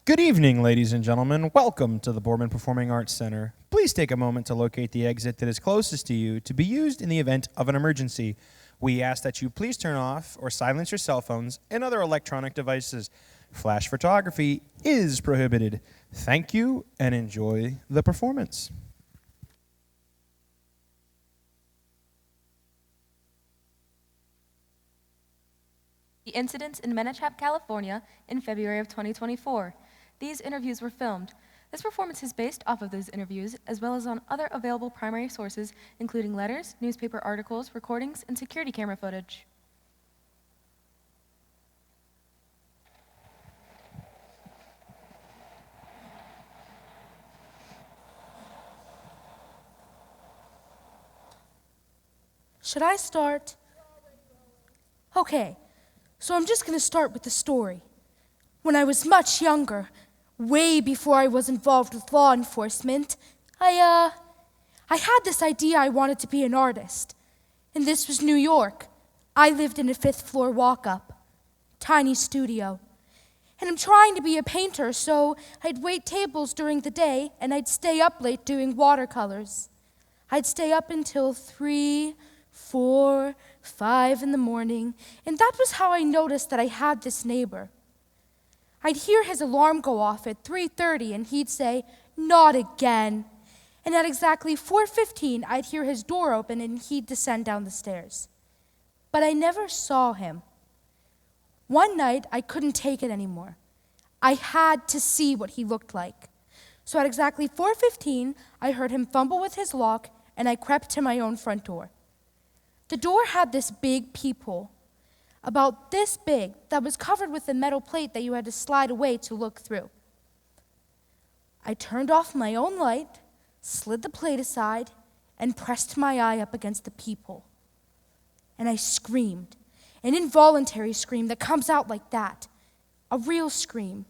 Good evening, ladies and gentlemen. Welcome to the Boardman Performing Arts Center. Please take a moment to locate the exit that is closest to you to be used in the event of an emergency. We ask that you please turn off or silence your cell phones and other electronic devices. Flash photography is prohibited. Thank you and enjoy the performance. The incidents in Menachap, California in February of 2024. These interviews were filmed. This performance is based off of those interviews, as well as on other available primary sources, including letters, newspaper articles, recordings, and security camera footage. Should I start? Okay, so I'm just going to start with the story. When I was much younger, way before I was involved with law enforcement, I had this idea I wanted to be an artist. And this was New York. I lived in a 5th floor walk-up, tiny studio. And I'm trying to be a painter, so I'd wait tables during the day, and I'd stay up late doing watercolors. I'd stay up until 3, 4, 5 in the morning, and that was how I noticed that I had this neighbor. I'd hear his alarm go off at 3:30, and he'd say, "Not again." And at exactly 4:15, I'd hear his door open, and he'd descend down the stairs. But I never saw him. One night, I couldn't take it anymore. I had to see what he looked like. So at exactly 4:15, I heard him fumble with his lock, and I crept to my own front door. The door had this big peephole, about this big, that was covered with a metal plate that you had to slide away to look through. I turned off my own light, slid the plate aside, and pressed my eye up against the peephole. And I screamed, an involuntary scream that comes out like that, a real scream.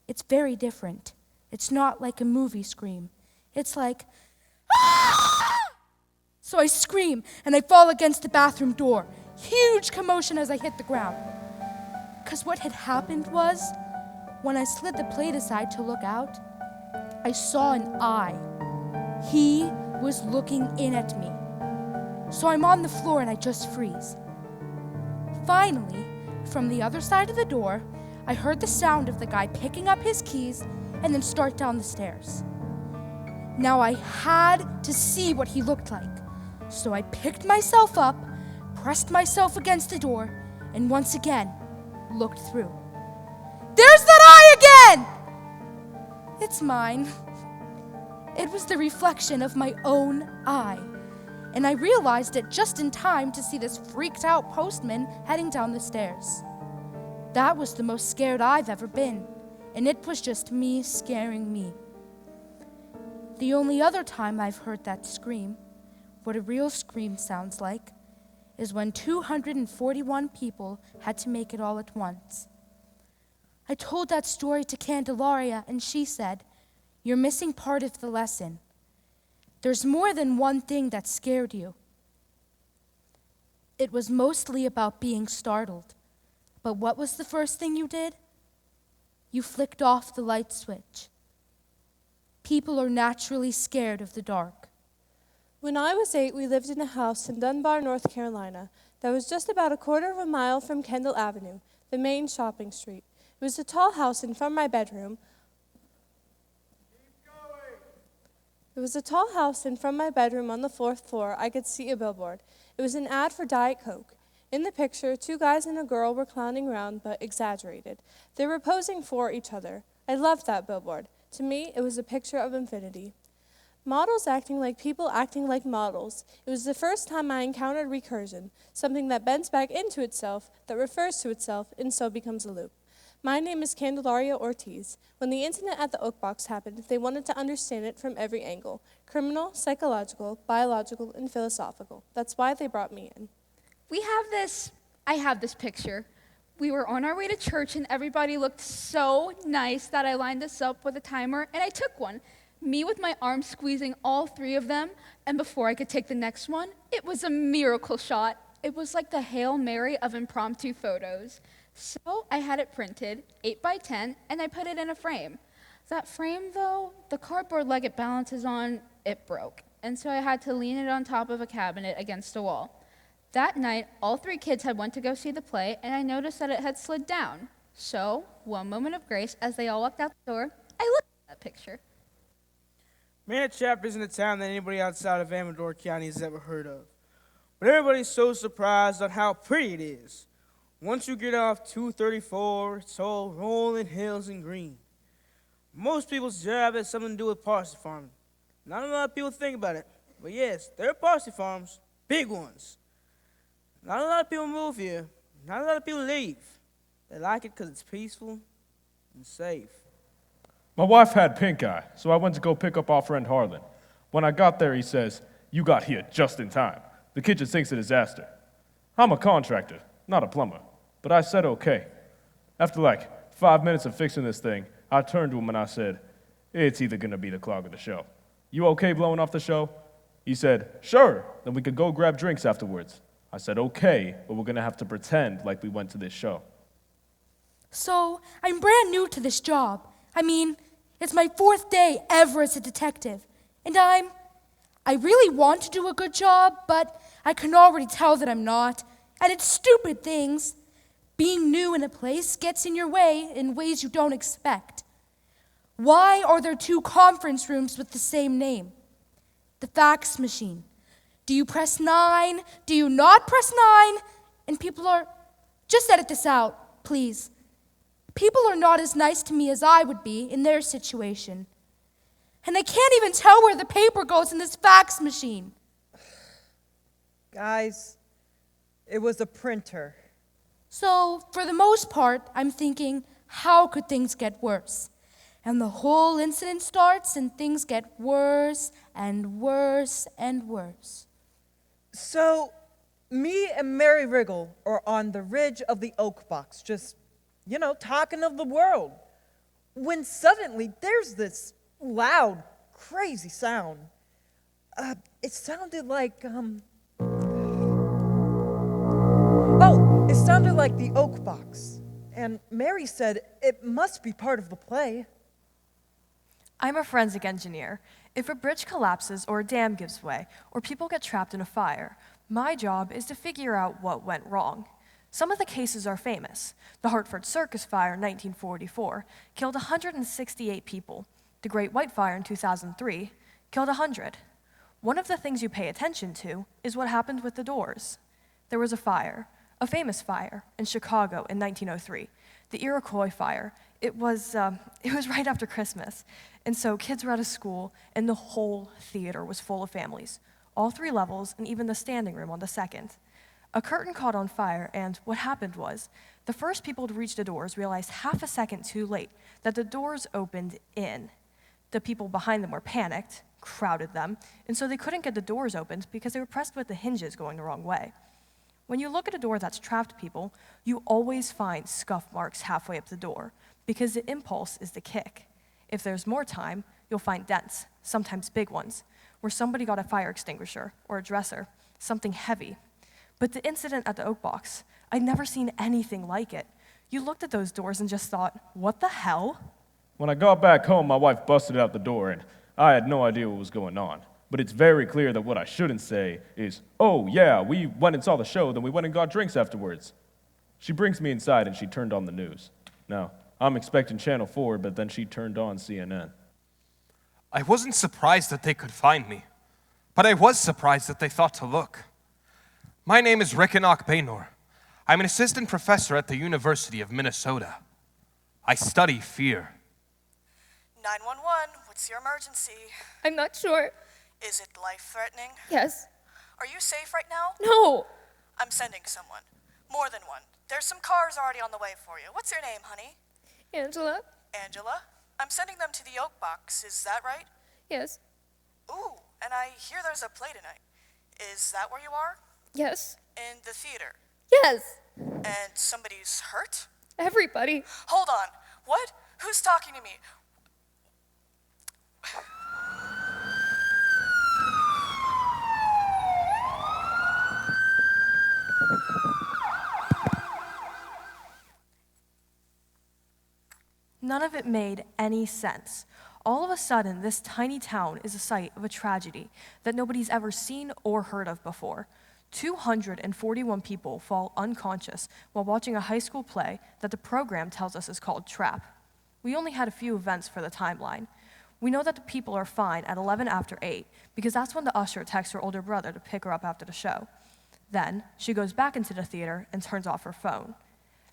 It's very different. It's not like a movie scream. It's like, "Ah!" So I scream, and I fall against the bathroom door. Huge commotion as I hit the ground. Because what had happened was, when I slid the plate aside to look out, I saw an eye. He was looking in at me. So I'm on the floor and I just freeze. Finally, from the other side of the door, I heard the sound of the guy picking up his keys and then start down the stairs. Now I had to see what he looked like. So I picked myself up, pressed myself against the door, and once again, looked through. There's that eye again! It's mine. It was the reflection of my own eye, and I realized it just in time to see this freaked-out postman heading down the stairs. That was the most scared I've ever been, and it was just me scaring me. The only other time I've heard that scream, what a real scream sounds like, is when 241 people had to make it all at once. I told that story to Candelaria, and she said, "You're missing part of the lesson. There's more than one thing that scared you." It was mostly about being startled. But what was the first thing you did? You flicked off the light switch. People are naturally scared of the dark. When I was 8, we lived in a house in Dunbar, North Carolina, that was just about a quarter of a mile from Kendall Avenue, the main shopping street. It was a tall house, and from my bedroom, on the 4th floor, I could see a billboard. It was an ad for Diet Coke. In the picture, 2 guys and a girl were clowning around, but exaggerated. They were posing for each other. I loved that billboard. To me, it was a picture of infinity. Models acting like people acting like models. It was the first time I encountered recursion, something that bends back into itself, that refers to itself, and so becomes a loop. My name is Candelaria Ortiz. When the incident at the Oak Box happened, they wanted to understand it from every angle: criminal, psychological, biological, and philosophical. That's why they brought me in. I have this picture. We were on our way to church, and everybody looked so nice that I lined us up with a timer, and I took one. Me with my arms squeezing all 3 of them, and before I could take the next one, it was a miracle shot. It was like the Hail Mary of impromptu photos. So I had it printed, 8 by 10, and I put it in a frame. That frame, though, the cardboard leg it balances on, it broke. And so I had to lean it on top of a cabinet against a wall. That night, all 3 kids had went to go see the play, and I noticed that it had slid down. So, one moment of grace, as they all walked out the door, I looked at that picture. Manachap isn't a town that anybody outside of Amador County has ever heard of. But everybody's so surprised on how pretty it is. Once you get off 234, it's all rolling hills and green. Most people's job has something to do with parsley farming. Not a lot of people think about it, but yes, there are parsley farms, big ones. Not a lot of people move here. Not a lot of people leave. They like it because it's peaceful and safe. My wife had pink eye, so I went to go pick up our friend Harlan. When I got there, he says, "You got here just in time. The kitchen sink's a disaster." I'm a contractor, not a plumber, but I said okay. After like 5 minutes of fixing this thing, I turned to him and I said, "It's either gonna be the clog of the show. You okay blowing off the show?" He said, "Sure, then we could go grab drinks afterwards." I said, "Okay, but we're gonna have to pretend like we went to this show." So, I'm brand new to this job. I mean, it's my 4th day ever as a detective. And I really want to do a good job, but I can already tell that I'm not. And it's stupid things. Being new in a place gets in your way in ways you don't expect. Why are there 2 conference rooms with the same name? The fax machine. Do you press 9? Do you not press 9? And people are... Just edit this out, please. People are not as nice to me as I would be in their situation. And I can't even tell where the paper goes in this fax machine. Guys, it was a printer. So, for the most part, I'm thinking, how could things get worse? And the whole incident starts and things get worse and worse and worse. So, me and Mary Riggle are on the ridge of the oak box, just, talking of the world. When suddenly there's this loud, crazy sound. It sounded like, it sounded like the oak box. And Mary said it must be part of the play. I'm a forensic engineer. If a bridge collapses or a dam gives way or people get trapped in a fire, my job is to figure out what went wrong. Some of the cases are famous. The Hartford Circus Fire in 1944 killed 168 people. The Great White Fire in 2003 killed 100. One of the things you pay attention to is what happened with the doors. There was a fire, a famous fire, in Chicago in 1903, the Iroquois Fire. It was right after Christmas, and so kids were out of school, and the whole theater was full of families, all 3 levels, and even the standing room on the 2nd. A curtain caught on fire, and what happened was, the first people to reach the doors realized half a second too late that the doors opened in. The people behind them were panicked, crowded them, and so they couldn't get the doors opened because they were pressed with the hinges going the wrong way. When you look at a door that's trapped people, you always find scuff marks halfway up the door, because the impulse is the kick. If there's more time, you'll find dents, sometimes big ones, where somebody got a fire extinguisher or a dresser, something heavy. But the incident at the Oak Box, I'd never seen anything like it. You looked at those doors and just thought, what the hell? When I got back home, my wife busted out the door, and I had no idea what was going on. But it's very clear that what I shouldn't say is, "Oh, yeah, we went and saw the show, then we went and got drinks afterwards." She brings me inside, and she turned on the news. Now, I'm expecting Channel 4, but then she turned on CNN. I wasn't surprised that they could find me, but I was surprised that they thought to look. My name is Rekinok Baynor. I'm an assistant professor at the University of Minnesota. I study fear. 911, what's your emergency? I'm not sure. Is it life-threatening? Yes. Are you safe right now? No. I'm sending someone. More than one. There's some cars already on the way for you. What's your name, honey? Angela? Angela? I'm sending them to the Oak Box. Is that right? Yes. Ooh, and I hear there's a play tonight. Is that where you are? Yes. In the theater. Yes. And somebody's hurt? Everybody. Hold on. What? Who's talking to me? None of it made any sense. All of a sudden, this tiny town is the site of a tragedy that nobody's ever seen or heard of before. 241 people fall unconscious while watching a high school play that the program tells us is called Trap. We only had a few events for the timeline. We know that the people are fine at 11 after 8 because that's when the usher texts her older brother to pick her up after the show. Then, she goes back into the theater and turns off her phone.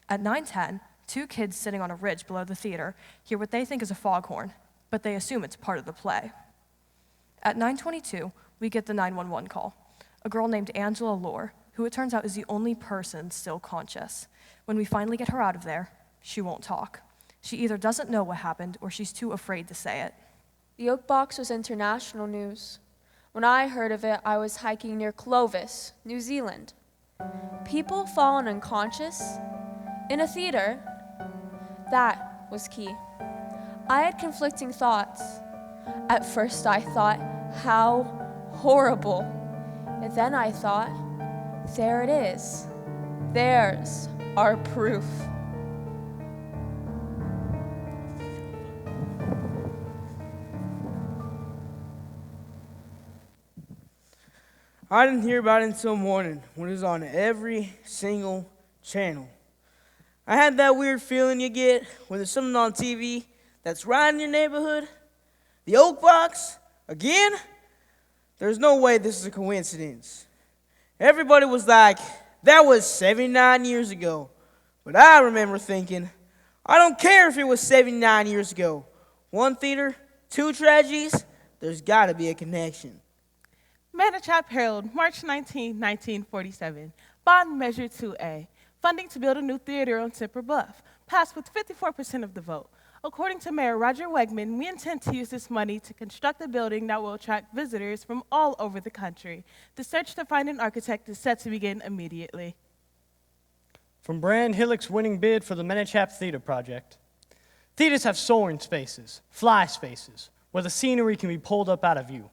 At 9:10, 2 kids sitting on a ridge below the theater hear what they think is a foghorn, but they assume it's part of the play. At 9:22, we get the 911 call. A girl named Angela Lore, who it turns out is the only person still conscious. When we finally get her out of there, she won't talk. She either doesn't know what happened or she's too afraid to say it. The Oak Box was international news. When I heard of it, I was hiking near Clovis, New Zealand. People fallen unconscious in a theater. That was key. I had conflicting thoughts. At first I thought, how horrible. And then I thought, there it is. There's our proof. I didn't hear about it until morning when it was on every single channel. I had that weird feeling you get when there's something on TV that's right in your neighborhood. The Oak Box, again? There's no way this is a coincidence. Everybody was like, that was 79 years ago. But I remember thinking, I don't care if it was 79 years ago. 1 theater, 2 tragedies, there's gotta be a connection. Manachap Herald, March 19, 1947. Bond Measure 2A. Funding to build a new theater on Cipher Bluff. Passed with 54% of the vote. According to Mayor Roger Wegman, we intend to use this money to construct a building that will attract visitors from all over the country. The search to find an architect is set to begin immediately. From Brand Hillick's winning bid for the Menachap Theater project. Theaters have soaring spaces, fly spaces, where the scenery can be pulled up out of view.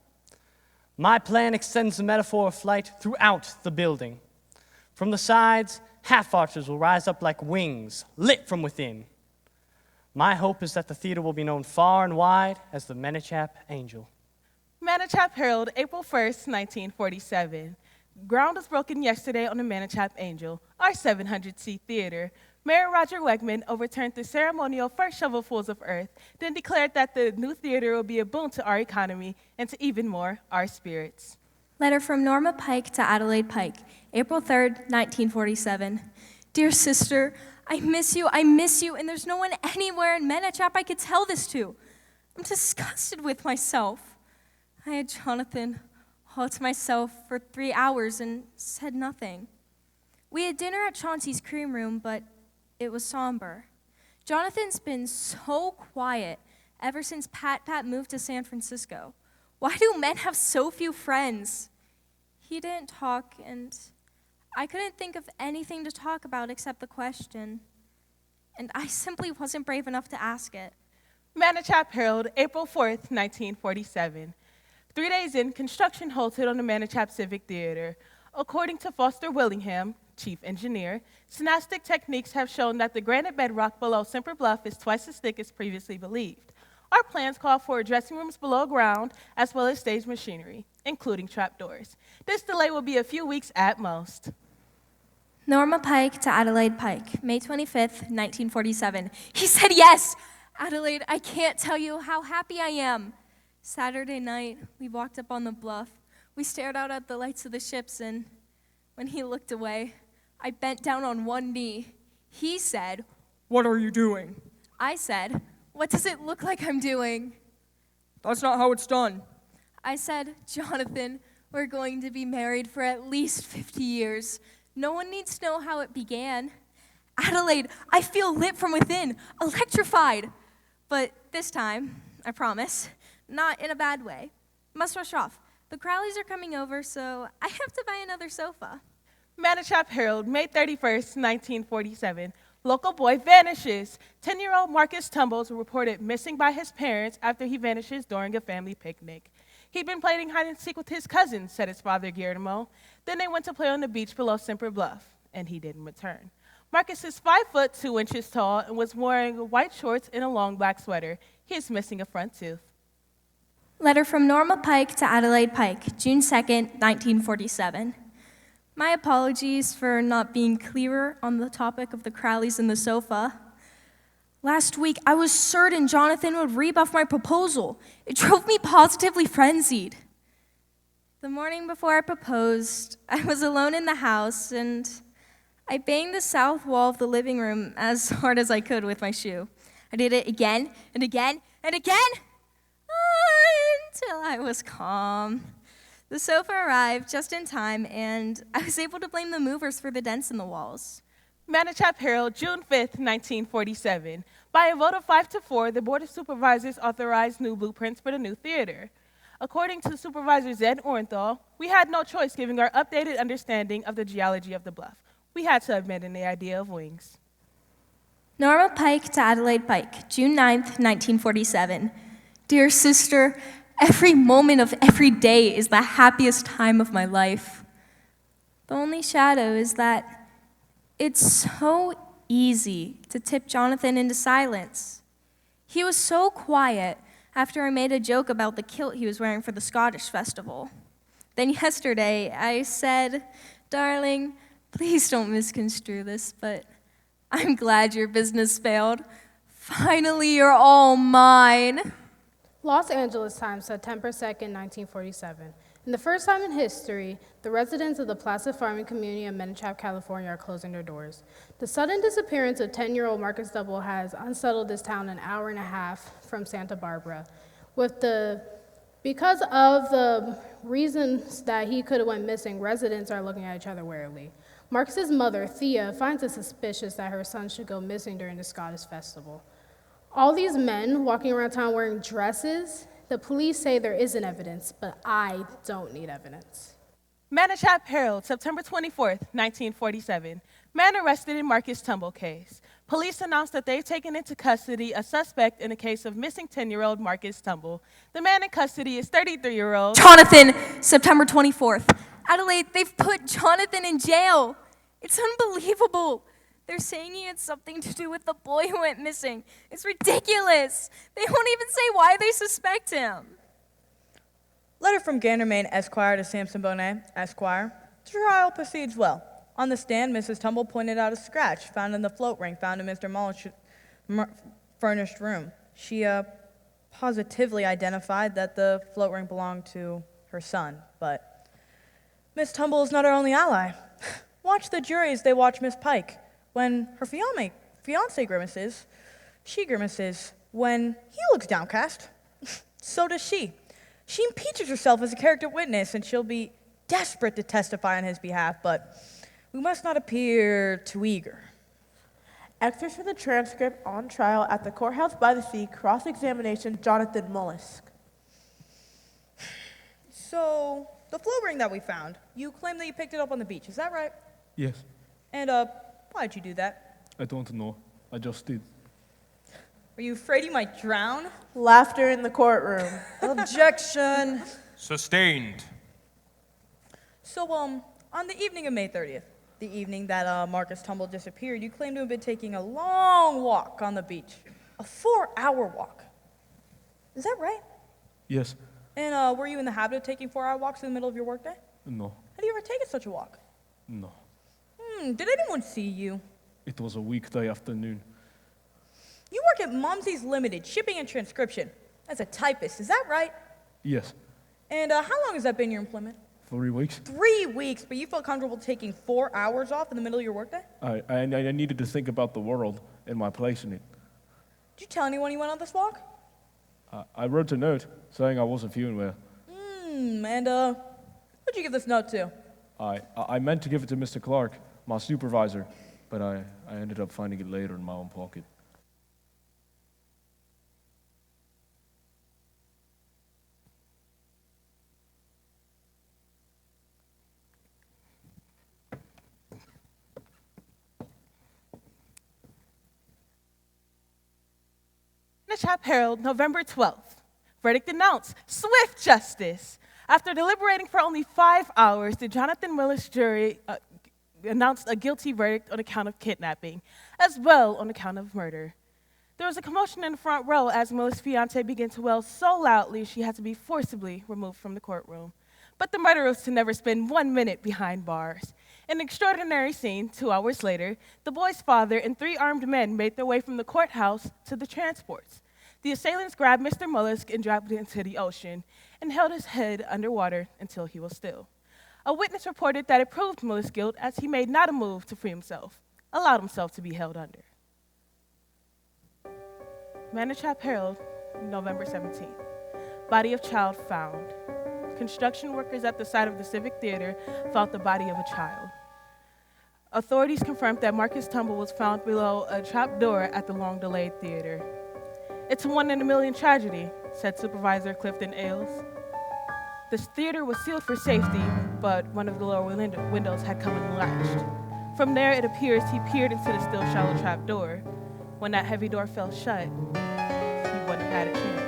My plan extends the metaphor of flight throughout the building. From the sides, half-arches will rise up like wings, lit from within. My hope is that the theater will be known far and wide as the Menachap Angel. Manachap Herald, April 1st, 1947. Ground was broken yesterday on the Manachap Angel, our 700-seat theater. Mayor Roger Wegman overturned the ceremonial first shovelfuls of earth, then declared that the new theater will be a boon to our economy and to even more, our spirits. Letter from Norma Pike to Adelaide Pike, April 3rd, 1947. Dear sister, I miss you, and there's no one anywhere in Menachap I could tell this to. I'm disgusted with myself. I had Jonathan all to myself for 3 hours and said nothing. We had dinner at Chauncey's cream room, but it was somber. Jonathan's been so quiet ever since Pat moved to San Francisco. Why do men have so few friends? He didn't talk, and I couldn't think of anything to talk about except the question. And I simply wasn't brave enough to ask it. Manachap Herald, April 4th, 1947. 3 days in, construction halted on the Manachap Civic Theater. According to Foster Willingham, chief engineer, synastic techniques have shown that the granite bedrock below Cipher Bluff is twice as thick as previously believed. Our plans call for dressing rooms below ground, as well as stage machinery, including trapdoors. This delay will be a few weeks at most. Norma Pike to Adelaide Pike, May 25th, 1947. He said yes! Adelaide, I can't tell you how happy I am. Saturday night, we walked up on the bluff. We stared out at the lights of the ships, and when he looked away, I bent down on one knee. He said, "What are you doing?" I said, "What does it look like I'm doing?" "That's not how it's done." I said, "Jonathan, we're going to be married for at least 50 years. No one needs to know how it began." Adelaide, I feel lit from within, electrified. But this time, I promise, not in a bad way. Must rush off. The Crowleys are coming over, so I have to buy another sofa. Manachap Herald, May 31st, 1947. Local boy vanishes. 10-year-old Marcus Tumbles reported missing by his parents after he vanishes during a family picnic. He'd been playing hide and seek with his cousins, said his father, Guillermo. Then they went to play on the beach below Cipher Bluff, and he didn't return. Marcus is 5 foot 2 inches tall and was wearing white shorts and a long black sweater. He is missing a front tooth. Letter from Norma Pike to Adelaide Pike, June 2nd, 1947. My apologies for not being clearer on the topic of the Crowleys and the sofa. Last week, I was certain Jonathan would rebuff my proposal. It drove me positively frenzied. The morning before I proposed, I was alone in the house, and I banged the south wall of the living room as hard as I could with my shoe. I did it again and again and again until I was calm. The sofa arrived just in time, and I was able to blame the movers for the dents in the walls. Manachap Herald, June 5th, 1947. By a vote of 5-4, the Board of Supervisors authorized new blueprints for the new theater. According to Supervisor Zed Orenthal, we had no choice given our updated understanding of the geology of the bluff. We had to abandon the idea of wings. Norma Pike to Adelaide Pike, June 9th, 1947. Dear sister, every moment of every day is the happiest time of my life. The only shadow is that it's so easy to tip Jonathan into silence. He was so quiet after I made a joke about the kilt he was wearing for the Scottish festival. Then yesterday, I said, darling, please don't misconstrue this, but I'm glad your business failed. Finally, you're all mine. Los Angeles Times, September 2nd, 1947. In the first time in history, the residents of the Placid farming community of Mendoza, California are closing their doors. The sudden disappearance of 10-year-old Marcus Double has unsettled this town an hour and a half from Santa Barbara. Because of the reasons that he could have went missing, residents are looking at each other warily. Marcus's mother, Thea, finds it suspicious that her son should go missing during the Scottish festival. All these men walking around town wearing dresses, the police say there isn't evidence, but I don't need evidence. Manachap Herald, September 24th, 1947. Man arrested in Marcus Tumble case. Police announced that they've taken into custody a suspect in a case of missing 10-year-old Marcus Tumble. The man in custody is 33-year-old Jonathan, September 24th. Adelaide, they've put Jonathan in jail. It's unbelievable. They're saying he had something to do with the boy who went missing. It's ridiculous. They won't even say why they suspect him. Letter from Gandermain Esquire to Samson Bonet Esquire. Trial proceeds well. On the stand, Mrs. Tumble pointed out a scratch found in the float ring found in Mr. Mullen's furnished room. She positively identified that the float ring belonged to her son, but Miss Tumble is not her only ally. Watch the jury as they watch Miss Pike. When her fiancé grimaces, she grimaces. When he looks downcast, so does she. She impeaches herself as a character witness, and she'll be desperate to testify on his behalf, but we must not appear too eager. Excerpts from the transcript on trial at the courthouse by the sea, cross-examination, Jonathan Mollusk. So, the float ring that we found, you claim that you picked it up on the beach, is that right? Yes. And, why'd you do that? I don't know. I just did. Were you afraid you might drown? Laughter in the courtroom. Objection. Sustained. So, on the evening of May 30th, the evening that Marcus Tumble disappeared, you claim to have been taking a long walk on the beach. A 4-hour walk. Is that right? Yes. And were you in the habit of taking 4-hour walks in the middle of your workday? No. Have you ever taken such a walk? No. Did anyone see you? It was a weekday afternoon. You work at Mumsy's Limited, shipping and transcription, as a typist, is that right? Yes. And how long has that been your employment? 3 weeks. 3 weeks, but you felt comfortable taking 4 hours off in the middle of your workday? I needed to think about the world and my place in it. Did you tell anyone you went on this walk? I wrote a note saying I wasn't feeling well. And who'd you give this note to? I meant to give it to Mr. Clark, my supervisor, but I ended up finding it later in my own pocket. Manachap Herald, November 12th. Verdict announced, swift justice. After deliberating for only 5 hours, the Jonathan Willis jury announced a guilty verdict on account of kidnapping, as well on account of murder. There was a commotion in the front row as Miller's fiancée began to wail so loudly she had to be forcibly removed from the courtroom. But the murderer was to never spend 1 minute behind bars. In an extraordinary scene, 2 hours later, the boy's father and 3 armed men made their way from the courthouse to the transports. The assailants grabbed Mr. Mollusk and dropped him into the ocean and held his head underwater until he was still. A witness reported that it proved Mollusk's guilt as he made not a move to free himself, allowed himself to be held under. Manachap Herald, November 17th. Body of child found. Construction workers at the site of the Civic Theater found the body of a child. Authorities confirmed that Marcus Tumble was found below a trap door at the long-delayed theater. It's a 1 in a million tragedy, said Supervisor Clifton Ailes. The theater was sealed for safety, but one of the lower windows had come unlatched. From there, it appears he peered into the still shallow trap door. When that heavy door fell shut, he wouldn't have had a chance.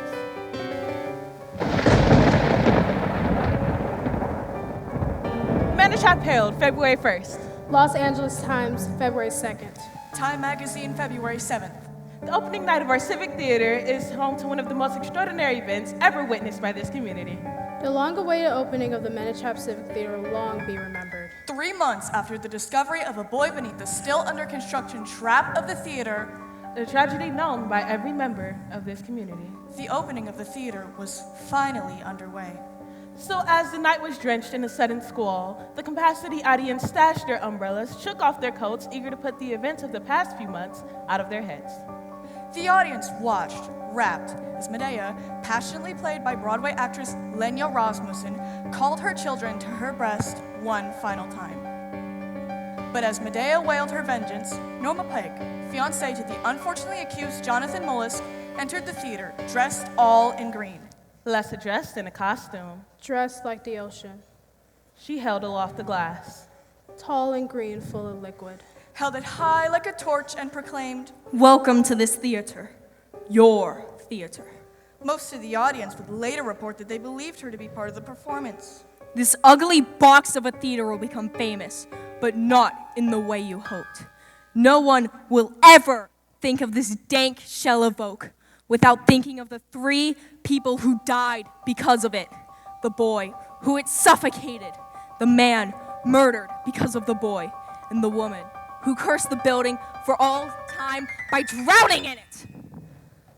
Manachap Herald, February 1st. Los Angeles Times, February 2nd. Time Magazine, February 7th. The opening night of our Civic Theater is home to one of the most extraordinary events ever witnessed by this community. The long-awaited opening of the Menachap Civic Theater will long be remembered. 3 months after the discovery of a boy beneath the still under construction trap of the theater, the tragedy known by every member of this community, the opening of the theater was finally underway. So as the night was drenched in a sudden squall, the capacity audience stashed their umbrellas, shook off their coats, eager to put the events of the past few months out of their heads. The audience watched, rapt, as Medea, passionately played by Broadway actress Lenya Rasmussen, called her children to her breast one final time. But as Medea wailed her vengeance, Norma Pike, fiancée to the unfortunately accused Jonathan Mollusk, entered the theater, dressed all in green. Less dressed in a costume. Dressed like the ocean. She held aloft the glass. Tall and green, full of liquid. Held it high like a torch and proclaimed, "Welcome to this theater. Your theater." Most of the audience would later report that they believed her to be part of the performance. This ugly box of a theater will become famous, but not in the way you hoped. No one will ever think of this dank shell of oak without thinking of the 3 people who died because of it. The boy who it suffocated, the man murdered because of the boy, and the woman who cursed the building for all time by drowning in it.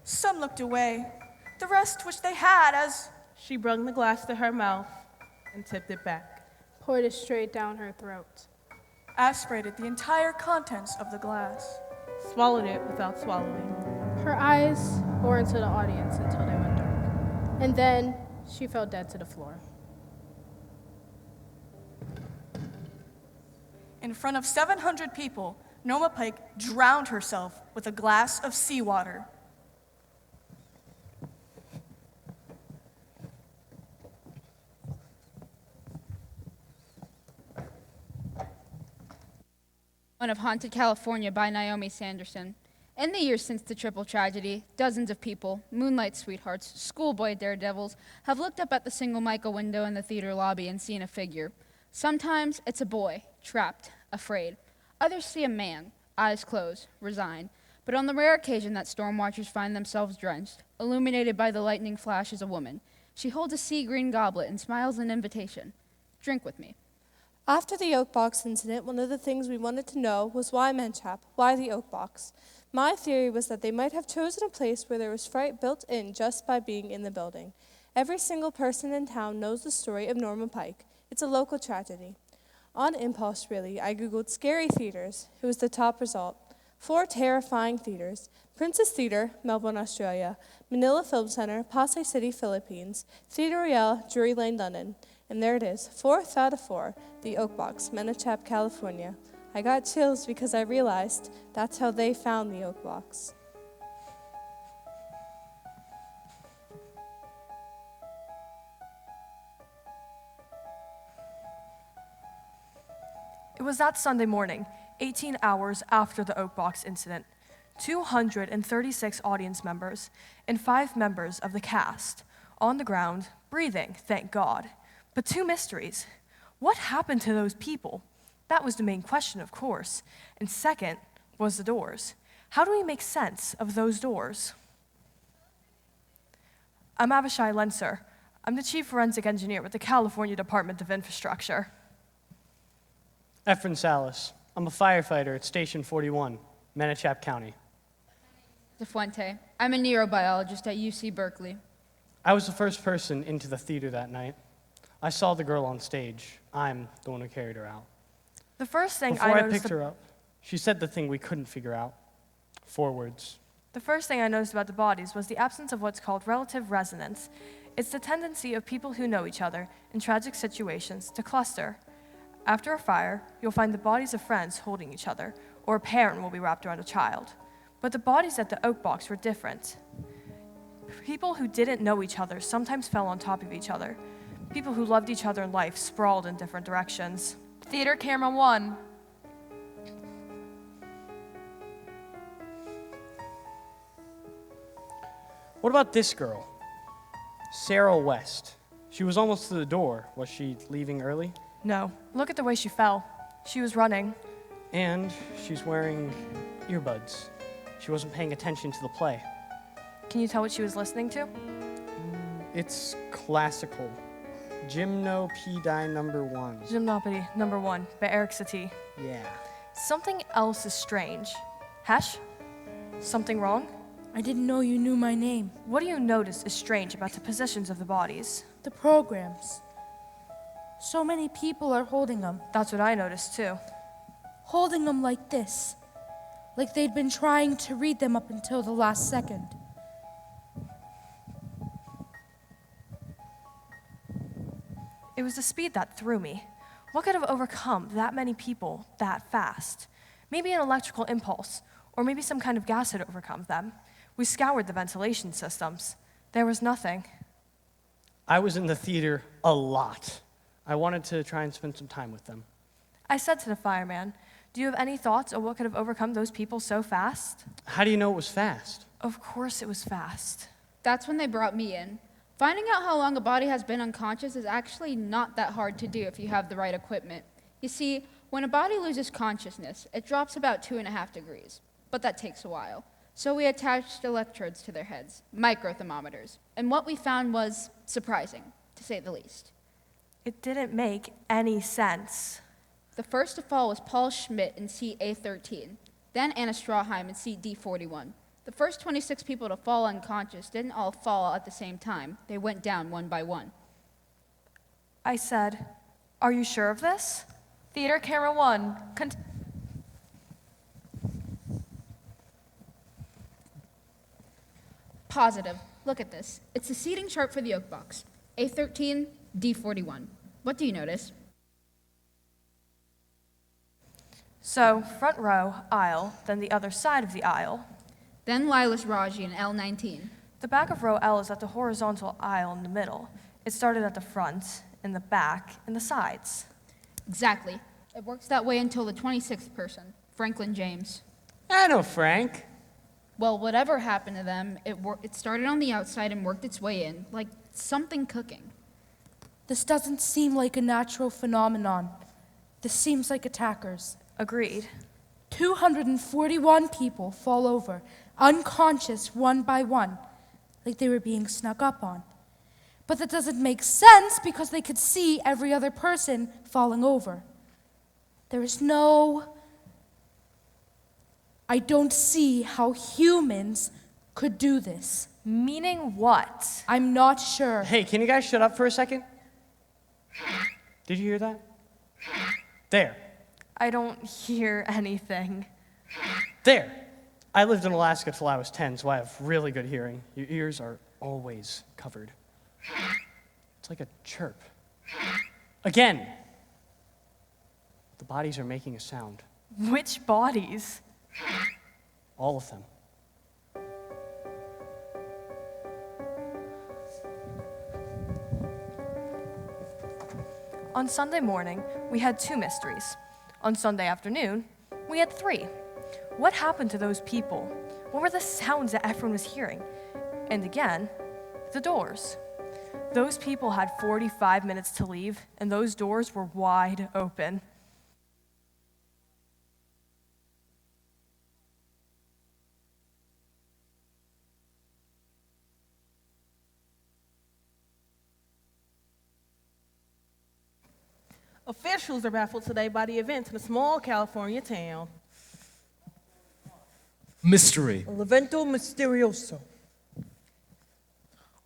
Some looked away. The rest wished they had as she brung the glass to her mouth and tipped it back. Poured it straight down her throat. Aspirated the entire contents of the glass. Swallowed it without swallowing. Her eyes bore into the audience until they went dark. And then she fell dead to the floor. In front of 700 people, Norma Pike drowned herself with a glass of seawater. One of Haunted California by Naomi Sanderson. In the years since the triple tragedy, dozens of people, moonlight sweethearts, schoolboy daredevils, have looked up at the single mica window in the theater lobby and seen a figure. Sometimes it's a boy, trapped, afraid. Others see a man, eyes closed, resigned. But on the rare occasion that storm watchers find themselves drenched, illuminated by the lightning flash is a woman. She holds a sea green goblet and smiles an invitation. Drink with me. After the oak box incident, one of the things we wanted to know was why Menchap, why the oak box? My theory was that they might have chosen a place where there was fright built in just by being in the building. Every single person in town knows the story of Norma Pike. It's a local tragedy. On impulse, really, I Googled scary theaters. It was the top result. 4 terrifying theaters: Princess Theatre, Melbourne, Australia; Manila Film Center, Pasay City, Philippines; Theatre Royale, Drury Lane, London. And there it is, 4th out of 4, the Oak Box, Menachap, California. I got chills because I realized that's how they found the Oak Box. It was that Sunday morning, 18 hours after the Oak Box incident. 236 audience members and 5 members of the cast on the ground, breathing, thank God. But 2 mysteries. What happened to those people? That was the main question, of course. And second was the doors. How do we make sense of those doors? I'm Avishai Lenser. I'm the Chief Forensic Engineer with the California Department of Infrastructure. Efren Salas. I'm a firefighter at Station 41, Manachap County. DeFuente. I'm a neurobiologist at UC Berkeley. I was the first person into the theater that night. I saw the girl on stage. I'm the one who carried her out. The first thing Before I I noticed picked her up, she said the thing we couldn't figure out. 4 words. The first thing I noticed about the bodies was the absence of what's called relative resonance. It's the tendency of people who know each other in tragic situations to cluster. After a fire, you'll find the bodies of friends holding each other, or a parent will be wrapped around a child. But the bodies at the Oak Box were different. People who didn't know each other sometimes fell on top of each other. People who loved each other in life sprawled in different directions. Theater camera 1. What about this girl? Sarah West. She was almost to the door. Was she leaving early? No, look at the way she fell. She was running. And she's wearing earbuds. She wasn't paying attention to the play. Can you tell what she was listening to? It's classical. Gymnopedie number 1. Gymnopedy number 1 by Eric Satie. Yeah. Something else is strange. Hesh? Something wrong? I didn't know you knew my name. What do you notice is strange about the positions of the bodies? The programs. So many people are holding them. That's what I noticed too. Holding them like this. Like they'd been trying to read them up until the last second. It was the speed that threw me. What could have overcome that many people that fast? Maybe an electrical impulse, or maybe some kind of gas had overcome them. We scoured the ventilation systems. There was nothing. I was in the theater a lot. I wanted to try and spend some time with them. I said to the fireman, "Do you have any thoughts on what could have overcome those people so fast?" How do you know it was fast? Of course it was fast. That's when they brought me in. Finding out how long a body has been unconscious is actually not that hard to do if you have the right equipment. You see, when a body loses consciousness, it drops about 2.5 degrees, but that takes a while. So we attached electrodes to their heads, microthermometers, and what we found was surprising, to say the least. It didn't make any sense. The first to fall was Paul Schmidt in seat A13, then Anna Strawheim in seat D41. The first 26 people to fall unconscious didn't all fall at the same time. They went down one by one. I said, "Are you sure of this?" Theater camera 1. Positive. Look at this. It's the seating chart for the Oak Box. A13, D41. What do you notice? So, front row, aisle, then the other side of the aisle. Then Lilas Raji in L19. The back of row L is at the horizontal aisle in the middle. It started at the front, in the back, and the sides. Exactly. It works that way until the 26th person, Franklin James. I know Frank. Well, whatever happened to them, it started on the outside and worked its way in, like something cooking. This doesn't seem like a natural phenomenon. This seems like attackers. Agreed. 241 people fall over, unconscious one by one, like they were being snuck up on. But that doesn't make sense because they could see every other person falling over. There is I don't see how humans could do this. Meaning what? I'm not sure. Hey, can you guys shut up for a second? Did you hear that? There. I don't hear anything. There. I lived in Alaska till I was 10, so I have really good hearing. Your ears are always covered. It's like a chirp. Again. The bodies are making a sound. Which bodies? All of them. On Sunday morning, we had 2 mysteries. On Sunday afternoon, we had 3. What happened to those people? What were the sounds that everyone was hearing? And again, the doors. Those people had 45 minutes to leave, and those doors were wide open. Officials are baffled today by the events in a small California town. Mystery. El evento misterioso.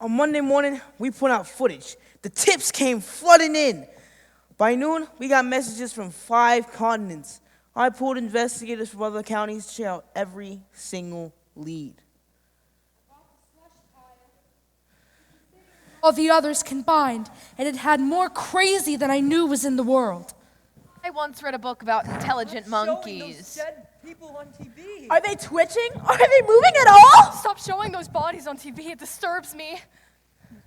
On Monday morning, we put out footage. The tips came flooding in. By noon, we got messages from 5 continents. I pulled investigators from other counties to check out every single lead. All the others combined, and it had more crazy than I knew was in the world. I once read a book about intelligent monkeys. People on TV. Are they twitching? Are they moving at all? Stop showing those bodies on TV. It disturbs me.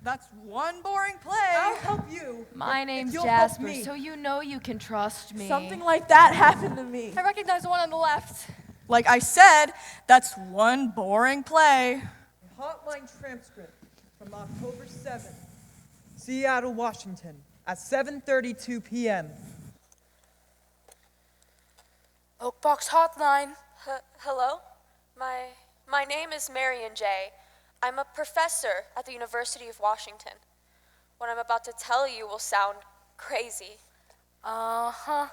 That's one boring play. I'll help you. My if name's you'll help Jasper, me. so you know you can trust me. Something like that happened to me. I recognize the one on the left. Like I said, that's one boring play. Hotline transcript from October 7th, Seattle, Washington, at 7:32 p.m. Oakbox Hotline. Hello? My name is Marion J. I'm a professor at the University of Washington. What I'm about to tell you will sound crazy. Uh-huh.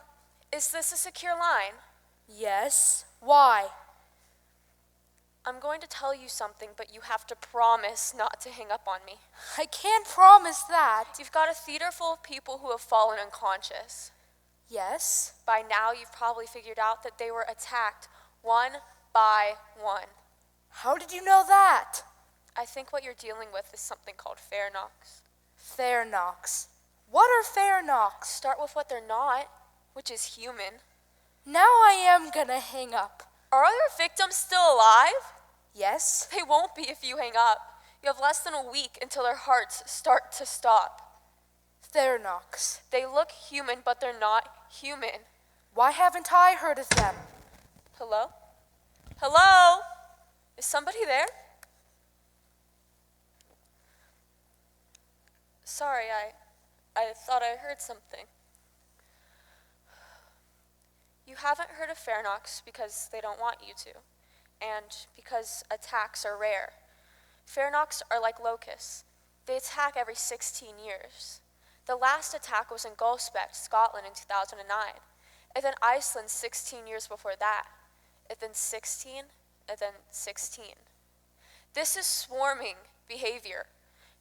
Is this a secure line? Yes. Why? I'm going to tell you something, but you have to promise not to hang up on me. I can't promise that. You've got a theater full of people who have fallen unconscious. Yes. By now, you've probably figured out that they were attacked one by one. How did you know that? I think what you're dealing with is something called fair knocks. Fair knocks. What are fair knocks? Start with what they're not, which is human. Now I am gonna hang up. Are all your victims still alive? Yes. They won't be if you hang up. You have less than a week until their hearts start to stop. Fair knocks. They look human, but they're not human. Why haven't I heard of them? Hello? Hello? Is somebody there? Sorry, I thought I heard something. You haven't heard of fair knocks because they don't want you to, and because attacks are rare. Fair knocks are like locusts. They attack every 16 years. The last attack was in Gulfspect, Scotland in 2009, and then Iceland 16 years before that, and then 16, and then 16. This is swarming behavior.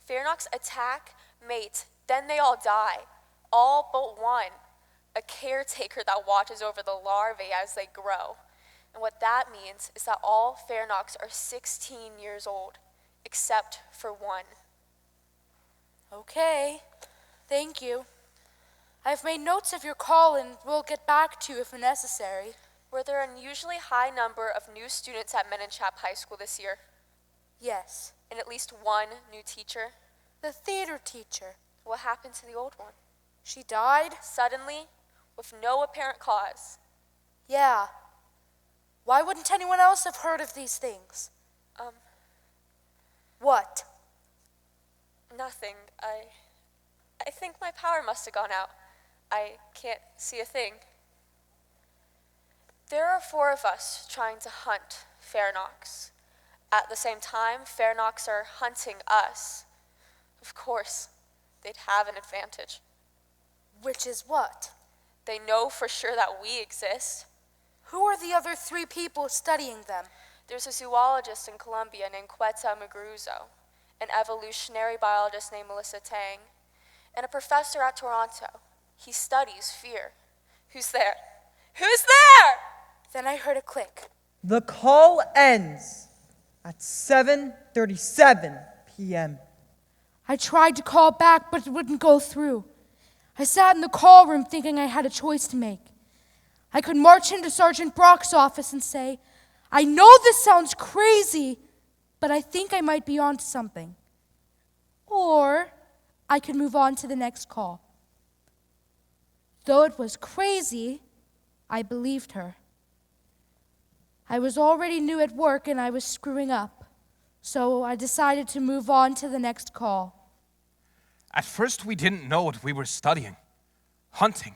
Fair knocks attack, mate, then they all die, all but one, a caretaker that watches over the larvae as they grow. And what that means is that all fair knocks are 16 years old, except for one. Okay. Thank you. I've made notes of your call and will get back to you if necessary. Were there an unusually high number of new students at Mendoza High School this year? Yes. And at least one new teacher? The theater teacher. What happened to the old one? She died? Suddenly, with no apparent cause. Yeah. Why wouldn't anyone else have heard of these things? What? Nothing. I think my power must have gone out. I can't see a thing. There are 4 of us trying to hunt fair knocks. At the same time, fair knocks are hunting us. Of course, they'd have an advantage. Which is what? They know for sure that we exist. Who are the other 3 people studying them? There's a zoologist in Colombia named Quetta Muguruza, an evolutionary biologist named Melissa Tang, and a professor at Toronto. He studies fear. Who's there? Who's there? Then I heard a click. The call ends at 7:37 p.m. I tried to call back, but it wouldn't go through. I sat in the call room thinking I had a choice to make. I could march into Sergeant Brock's office and say, I know this sounds crazy, but I think I might be onto something. Or I could move on to the next call. Though it was crazy, I believed her. I was already new at work and I was screwing up, so I decided to move on to the next call. At first, we didn't know what we were studying, hunting.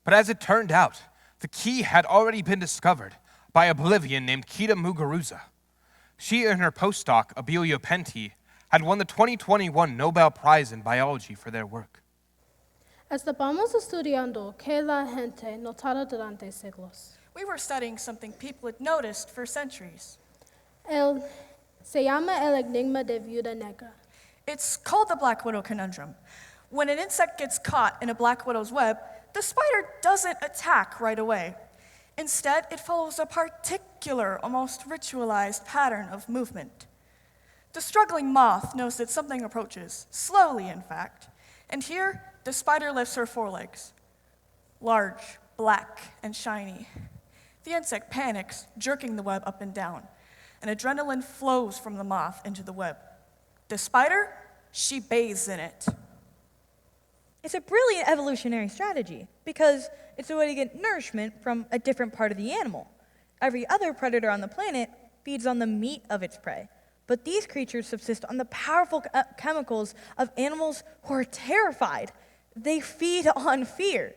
But as it turned out, the key had already been discovered by a Bolivian named Quetta Muguruza. She and her postdoc, Abilio Penti, had won the 2021 Nobel Prize in Biology for their work. Estábamos estudiando que la gente notara durante siglos. We were studying something people had noticed for centuries. Se llama el enigma de viuda negra. It's called the black widow conundrum. When an insect gets caught in a black widow's web, the spider doesn't attack right away. Instead, it follows a particular, almost ritualized pattern of movement. The struggling moth knows that something approaches, slowly in fact, and here, the spider lifts her forelegs. Large, black, and shiny. The insect panics, jerking the web up and down, and adrenaline flows from the moth into the web. The spider, she bathes in it. It's a brilliant evolutionary strategy because it's a way to get nourishment from a different part of the animal. Every other predator on the planet feeds on the meat of its prey, but these creatures subsist on the powerful chemicals of animals who are terrified. They feed on fear.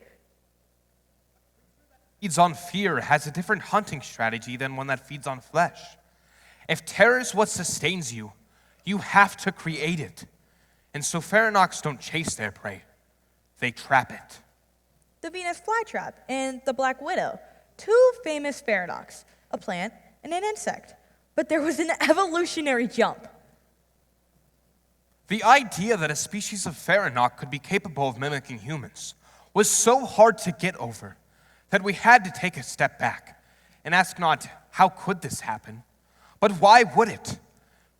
Feeds on fear has a different hunting strategy than one that feeds on flesh. If terror is what sustains you, you have to create it. And so Ferinox don't chase their prey. They trap it. The Venus flytrap and the Black Widow, two famous Ferinox, a plant and an insect. But there was an evolutionary jump. The idea that a species of Ferinox could be capable of mimicking humans was so hard to get over that we had to take a step back and ask not, how could this happen, but why would it?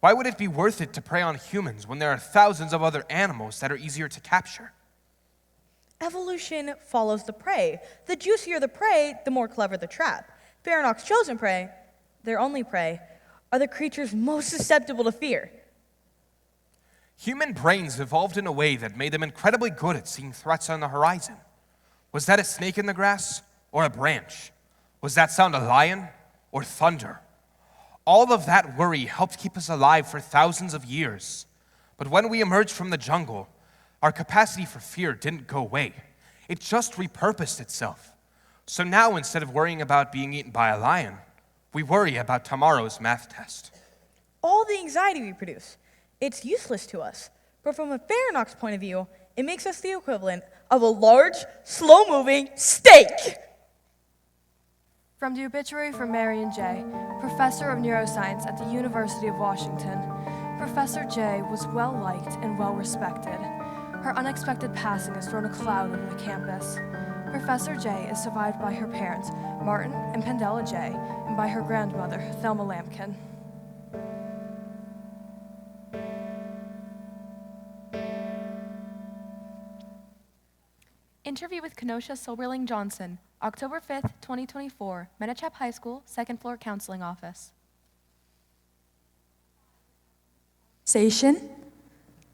Why would it be worth it to prey on humans when there are thousands of other animals that are easier to capture? Evolution follows the prey. The juicier the prey, the more clever the trap. Ferinox's chosen prey, their only prey, are the creatures most susceptible to fear. Human brains evolved in a way that made them incredibly good at seeing threats on the horizon. Was that a snake in the grass or a branch? Was that sound a lion or thunder? All of that worry helped keep us alive for thousands of years. But when we emerged from the jungle, our capacity for fear didn't go away. It just repurposed itself. So now, instead of worrying about being eaten by a lion, we worry about tomorrow's math test. All the anxiety we produce, it's useless to us. But from a Ferinox point of view, it makes us the equivalent of a large, slow-moving steak. From the obituary for Marion J., professor of neuroscience at the University of Washington, Professor J was well-liked and well-respected. Her unexpected passing has thrown a cloud over the campus. Professor J is survived by her parents, Martin and Pandela J., and by her grandmother, Thelma Lampkin. Interview with Kenosha Soberling Johnson, October 5th, 2024, Menachap High School, second floor counseling office. Station?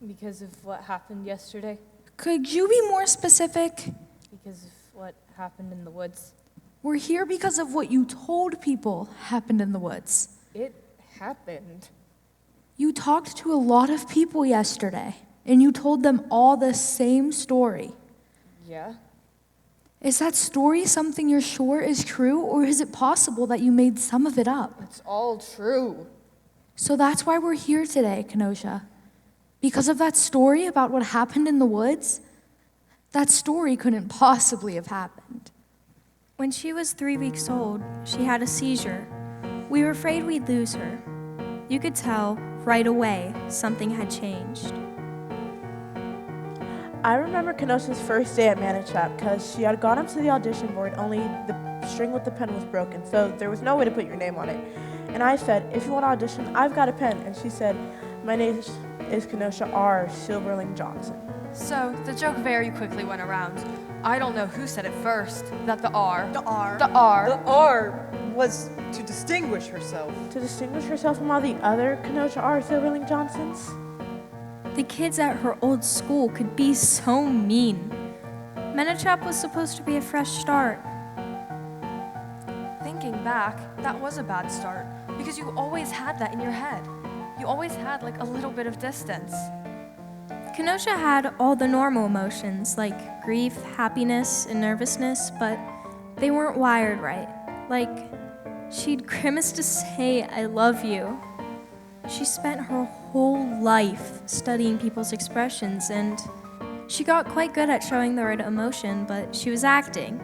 Because of what happened yesterday? Could you be more specific? Because of what happened in the woods? We're here because of what you told people happened in the woods. It happened. You talked to a lot of people yesterday, and you told them all the same story. Yeah. Is that story something you're sure is true, or is it possible that you made some of it up? It's all true. So that's why we're here today, Kenosha. Because of that story about what happened in the woods, that story couldn't possibly have happened. When she was 3 weeks old, she had a seizure. We were afraid we'd lose her. You could tell right away something had changed. I remember Kenosha's first day at Manachap because she had gone up to the audition board, only the string with the pen was broken, so there was no way to put your name on it. And I said, if you want to audition, I've got a pen. And she said, my name is Kenosha R. Silverling Johnson. So, the joke very quickly went around. I don't know who said it first, that the R. The R. The R. The R was to distinguish herself. To distinguish herself from all the other Kenosha R. Silverling Johnsons? The kids at her old school could be so mean. Menachap was supposed to be a fresh start. Thinking back, that was a bad start, because you always had that in your head. You always had like a little bit of distance. Kenosha had all the normal emotions, like grief, happiness, and nervousness, but they weren't wired right. Like, she'd grimace to say, I love you. She spent her whole life studying people's expressions, and She got quite good at showing the right emotion, but she was acting.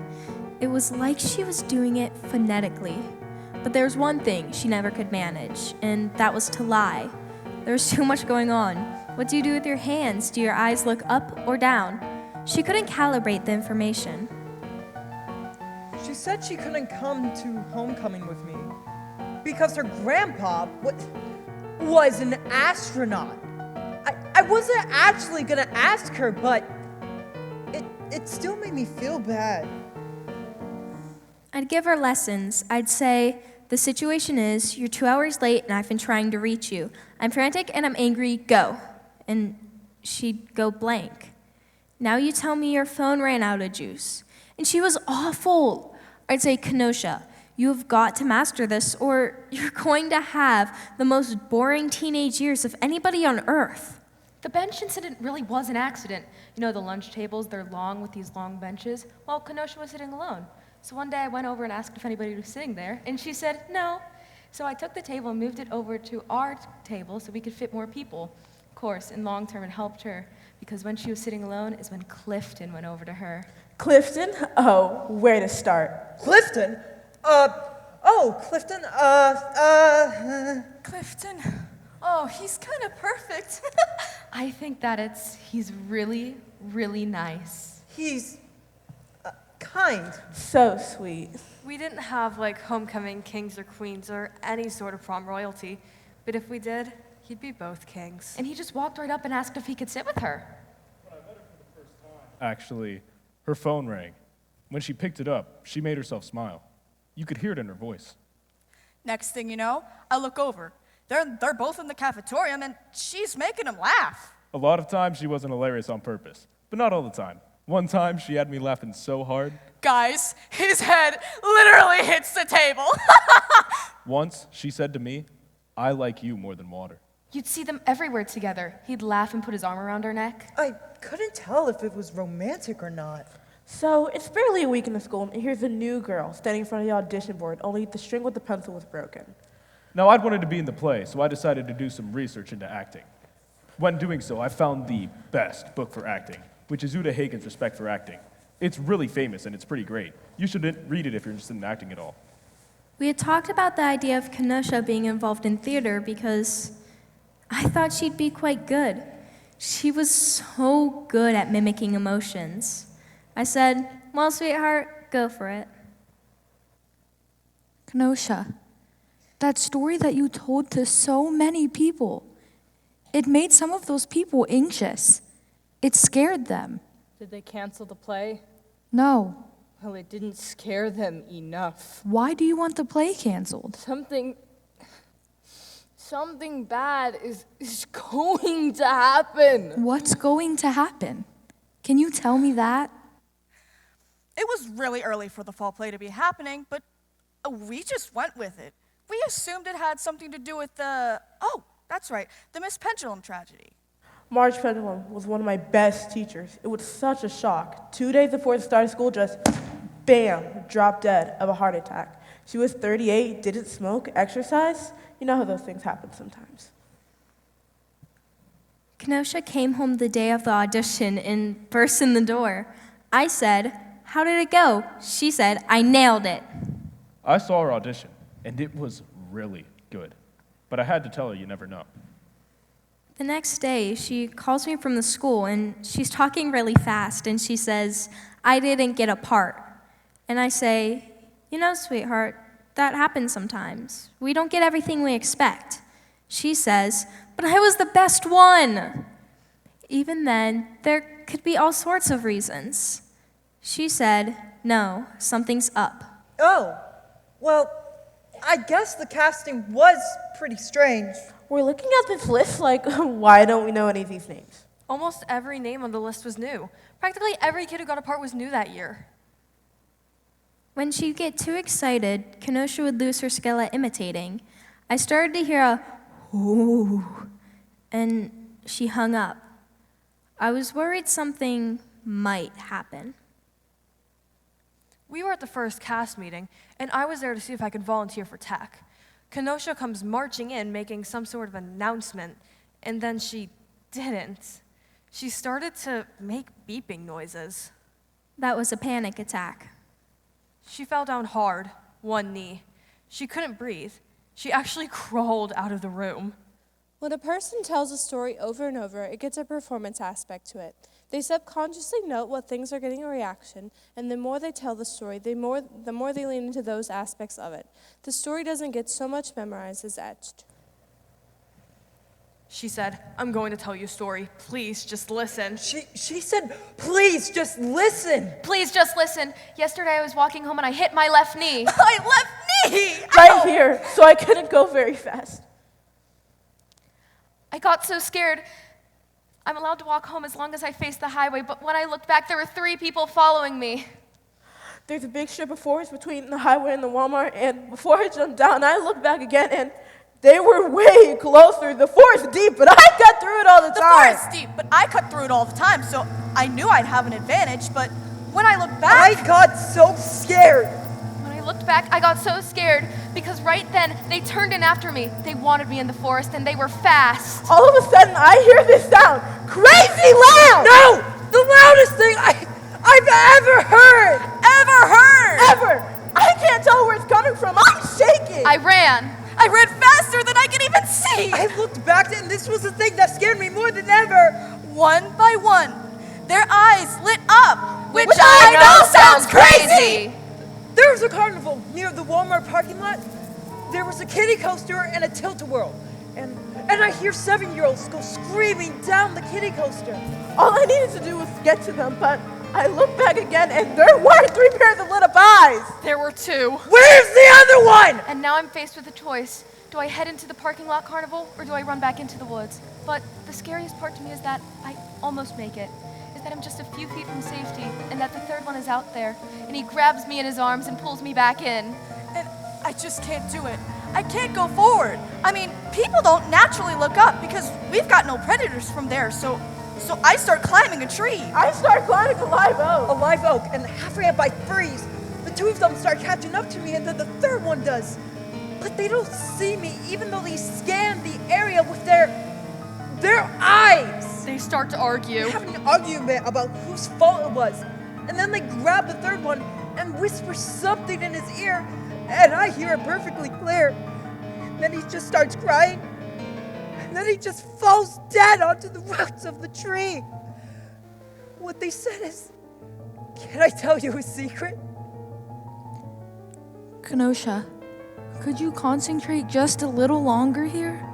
It was like she was doing it phonetically. But there was one thing she never could manage, and that was to lie. There was too much going on. What do you do with your hands? Do your eyes look up or down? She couldn't calibrate the information. She said she couldn't come to homecoming with me because her grandpa was an astronaut. I wasn't actually gonna ask her, but it still made me feel bad. I'd give her lessons. I'd say, the situation is, you're 2 hours late and I've been trying to reach you. I'm frantic and I'm angry, go. And she'd go blank. Now you tell me your phone ran out of juice. And she was awful. I'd say, Kenosha, you have got to master this or you're going to have the most boring teenage years of anybody on earth. The bench incident really was an accident. You know, the lunch tables, they're long with these long benches. Well, Kenosha was sitting alone. So one day I went over and asked if anybody was sitting there, and she said no. So I took the table and moved it over to our table so we could fit more people. Of course, in long term it helped her, because when she was sitting alone is when Clifton went over to her. Clifton? Oh, where to start? Clifton? Clifton, Clifton? Oh, he's kind of perfect. I think that he's really, really nice. He's kind. So sweet. We didn't have like homecoming kings or queens or any sort of prom royalty, but if we did, he'd be both kings. And he just walked right up and asked if he could sit with her. Actually, her phone rang. When she picked it up, she made herself smile. You could hear it in her voice. Next thing you know, I look over. They're both in the cafetorium, and she's making them laugh. A lot of times she wasn't hilarious on purpose, but not all the time. One time she had me laughing so hard. Guys, his head literally hits the table. Once she said to me, I like you more than water. You'd see them everywhere together. He'd laugh and put his arm around her neck. I couldn't tell if it was romantic or not. So it's barely a week in the school, and here's a new girl standing in front of the audition board, only the string with the pencil was broken. Now, I'd wanted to be in the play, so I decided to do some research into acting. When doing so, I found the best book for acting, which is Uta Hagen's Respect for Acting. It's really famous, and it's pretty great. You should read it if you're interested in acting at all. We had talked about the idea of Kenosha being involved in theater because I thought she'd be quite good. She was so good at mimicking emotions. I said, well, sweetheart, go for it. Kenosha, that story that you told to so many people, it made some of those people anxious. It scared them. Did they cancel the play? No. Well, it didn't scare them enough. Why do you want the play canceled? Something bad is going to happen. What's going to happen? Can you tell me that? It was really early for the fall play to be happening, but we just went with it. We assumed it had something to do with the Miss Pendulum tragedy. Marge Pendulum was one of my best teachers. It was such a shock. 2 days before the start of school, just bam, dropped dead of a heart attack. She was 38, didn't smoke, exercise. You know how those things happen sometimes. Kenosha came home the day of the audition and burst in the door. I said, how did it go? She said, I nailed it. I saw her audition, and it was really good. But I had to tell her you never know. The next day, she calls me from the school, and she's talking really fast, and she says, I didn't get a part. And I say, you know, sweetheart, that happens sometimes. We don't get everything we expect. She says, but I was the best one. Even then, there could be all sorts of reasons. She said, no, something's up. Oh, well, I guess the casting was pretty strange. We're looking at this list like, why don't we know any of these names? Almost every name on the list was new. Practically every kid who got a part was new that year. When she'd get too excited, Kenosha would lose her skill at imitating. I started to hear a ooh, and she hung up. I was worried something might happen. We were at the first cast meeting, and I was there to see if I could volunteer for tech. Kenosha comes marching in, making some sort of announcement, and then she didn't. She started to make beeping noises. That was a panic attack. She fell down hard, one knee. She couldn't breathe. She actually crawled out of the room. When a person tells a story over and over, it gets a performance aspect to it. They subconsciously note what things are getting a reaction, and the more they tell the story, the more they lean into those aspects of it. The story doesn't get so much memorized as etched. She said, I'm going to tell you a story. Please, just listen. She said, please, just listen. Please just listen. Yesterday I was walking home and I hit my left knee. My left knee! Right here, so I couldn't go very fast. I got so scared. I'm allowed to walk home as long as I face the highway, but when I looked back, there were 3 people following me. There's a big strip of forest between the highway and the Walmart, and before I jumped down, I looked back again, and they were way closer. The forest deep, but I cut through it all the time. The forest deep, but I cut through it all the time, so I knew I'd have an advantage, but when I looked back... I got so scared. When I looked back, I got so scared because right then they turned in after me. They wanted me in the forest and they were fast. All of a sudden, I hear this sound, crazy loud! No! The loudest thing I've ever heard! Ever! I can't tell where it's coming from. I'm shaking. I ran faster than I could even see! I looked back and this was the thing that scared me more than ever. One by one, their eyes lit up, which I know sounds crazy! There was a carnival near the Walmart parking lot. There was a kiddie coaster and a tilt-a-whirl. And I hear 7-year-olds go screaming down the kiddie coaster. All I needed to do was get to them, but I looked back again and there weren't 3 pairs of lit up eyes. There were 2. Where's the other one? And now I'm faced with a choice. Do I head into the parking lot carnival or do I run back into the woods? But the scariest part to me is that I almost make it. Is that I'm just a few feet from safety and that the 3rd one is out there. And he grabs me in his arms and pulls me back in. And I just can't do it. I can't go forward. I mean, people don't naturally look up because we've got no predators from there, so I start climbing a tree. I start climbing a live oak. A live oak, and halfway up I freeze. The 2 of them start catching up to me, and then the 3rd one does. But they don't see me, even though they scan the area with their eyes. They start to argue. They have an argument about whose fault it was. And then they grab the 3rd one and whisper something in his ear, and I hear it perfectly clear. And then he just starts crying. And then he just falls dead onto the roots of the tree. What they said is, can I tell you a secret? Kenosha, could you concentrate just a little longer here?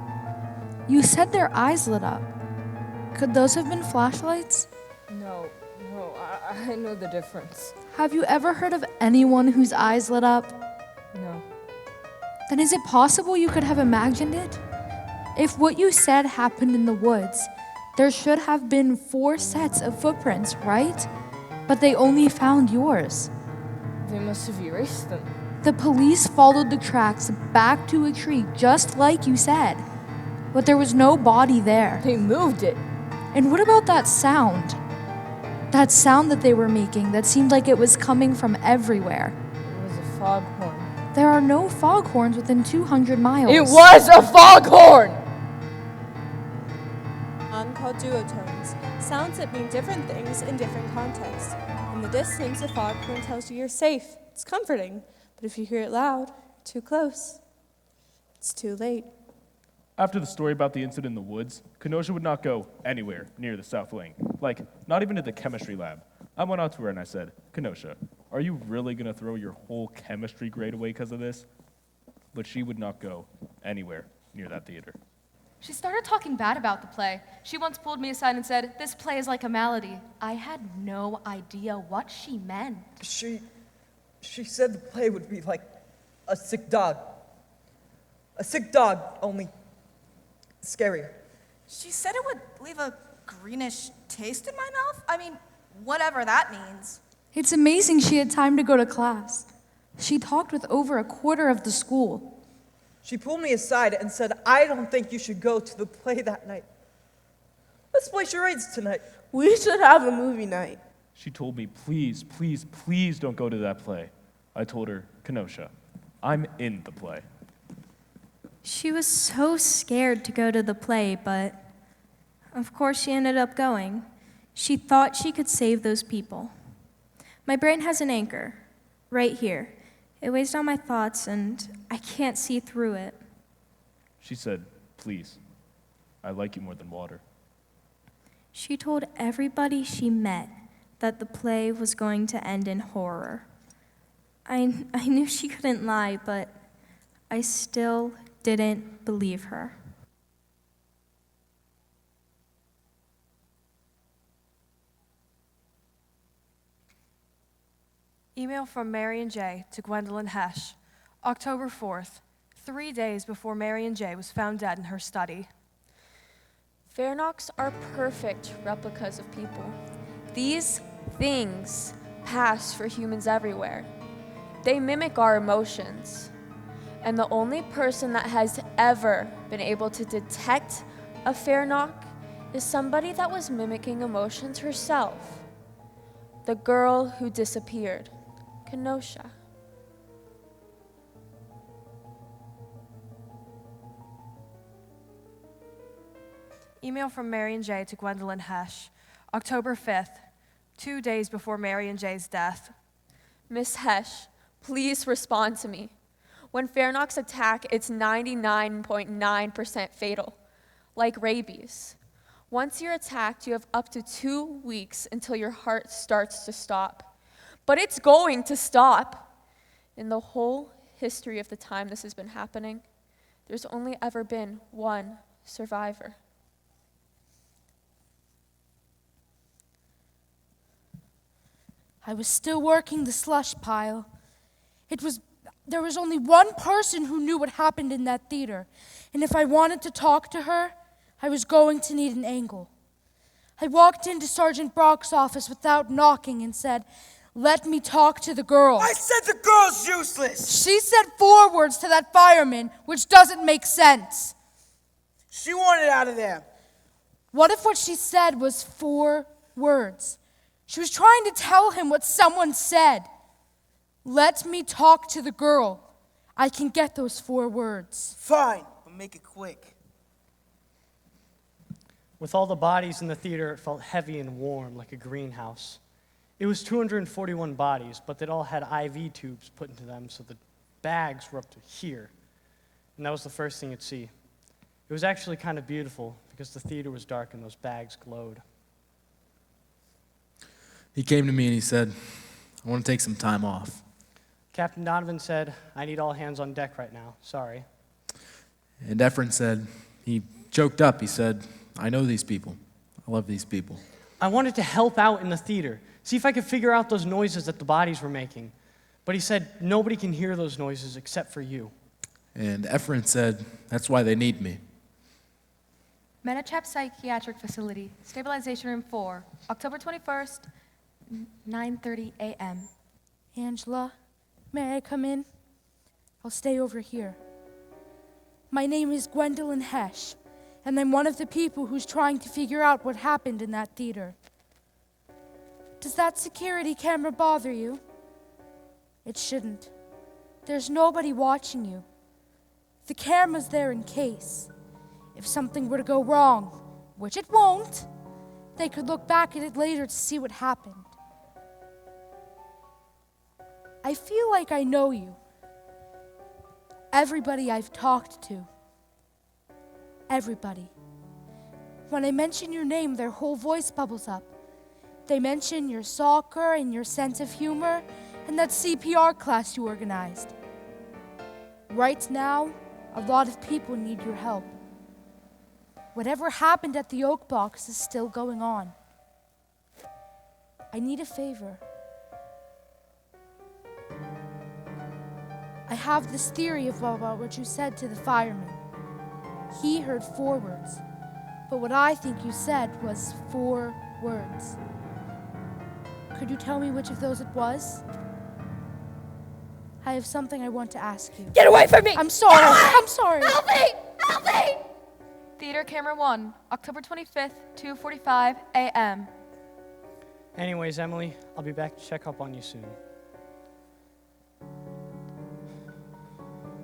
You said their eyes lit up. Could those have been flashlights? No, I know the difference. Have you ever heard of anyone whose eyes lit up? No. Then is it possible you could have imagined it? If what you said happened in the woods, there should have been 4 sets of footprints, right? But they only found yours. They must have erased them. The police followed the tracks back to a tree, just like you said. But there was no body there. They moved it. And what about that sound? That sound that they were making that seemed like it was coming from everywhere. It was a foghorn. There are no foghorns within 200 miles. It was a foghorn! Called duotones, sounds that mean different things in different contexts. In the distance, a foghorn tells you you're safe. It's comforting. But if you hear it loud, too close, it's too late. After the story about the incident in the woods, Kenosha would not go anywhere near the South Wing. Like, not even to the chemistry lab. I went out to her and I said, Kenosha, are you really going to throw your whole chemistry grade away because of this? But she would not go anywhere near that theater. She started talking bad about the play. She once pulled me aside and said, "This play is like a malady." I had no idea what she meant. She said the play would be like a sick dog. A sick dog, only scarier. She said it would leave a greenish taste in my mouth? I mean, whatever that means. It's amazing she had time to go to class. She talked with over a quarter of the school. She pulled me aside and said, I don't think you should go to the play that night. Let's play charades tonight. We should have a movie night. She told me, please, please, please don't go to that play. I told her, Kenosha, I'm in the play. She was so scared to go to the play, but of course she ended up going. She thought she could save those people. My brain has an anchor, right here. It weighs down my thoughts, and I can't see through it. She said, please, I like you more than water. She told everybody she met that the play was going to end in horror. I knew she couldn't lie, but I still didn't believe her. Email from Marion J. to Gwendolyn Hesh, October 4th, 3 days before Marion J. was found dead in her study. Fairnocks are perfect replicas of people. These things pass for humans everywhere. They mimic our emotions. And the only person that has ever been able to detect a Fairnock is somebody that was mimicking emotions herself. The girl who disappeared, Kenosha. Email from Marion J. to Gwendolyn Hesh, October 5th, 2 days before Marion J.'s death. Miss Hesh, please respond to me. When Fairnocks attack, it's 99.9% fatal, like rabies. Once you're attacked, you have up to 2 weeks until your heart starts to stop. But it's going to stop. In the whole history of the time this has been happening, there's only ever been one survivor. I was still working the slush pile. There was only one person who knew what happened in that theater, and if I wanted to talk to her, I was going to need an angle. I walked into Sergeant Brock's office without knocking and said, "Let me talk to the girl." I said the girl's useless! She said 4 words to that fireman, which doesn't make sense. She wanted out of there. What if what she said was 4 words? She was trying to tell him what someone said. Let me talk to the girl. I can get those 4 words. Fine, but make it quick. With all the bodies in the theater, it felt heavy and warm like a greenhouse. It was 241 bodies, but they'd all had IV tubes put into them, so the bags were up to here. And that was the first thing you'd see. It was actually kind of beautiful because the theater was dark and those bags glowed. He came to me and he said, I want to take some time off. Captain Donovan said, I need all hands on deck right now. Sorry. And Efren said, he choked up. He said, I know these people. I love these people. I wanted to help out in the theater, see if I could figure out those noises that the bodies were making. But he said, nobody can hear those noises except for you. And Efren said, that's why they need me. Menachap Psychiatric Facility, Stabilization Room 4, October 21st, 9:30 a.m. Angela, may I come in? I'll stay over here. My name is Gwendolyn Hesh, and I'm one of the people who's trying to figure out what happened in that theater. Does that security camera bother you? It shouldn't. There's nobody watching you. The camera's there in case. If something were to go wrong, which it won't, they could look back at it later to see what happened. I feel like I know you. Everybody I've talked to. Everybody. When I mention your name, their whole voice bubbles up. They mention your soccer and your sense of humor and that CPR class you organized. Right now, a lot of people need your help. Whatever happened at the Oak Box is still going on. I need a favor. I have this theory about what you said to the fireman. He heard 4 words, but what I think you said was 4 words. Could you tell me which of those it was? I have something I want to ask you. Get away from me! I'm sorry. I'm sorry. Help me! Help me! Theater Camera 1, October 25th, 2:45 a.m. Anyways, Emily, I'll be back to check up on you soon.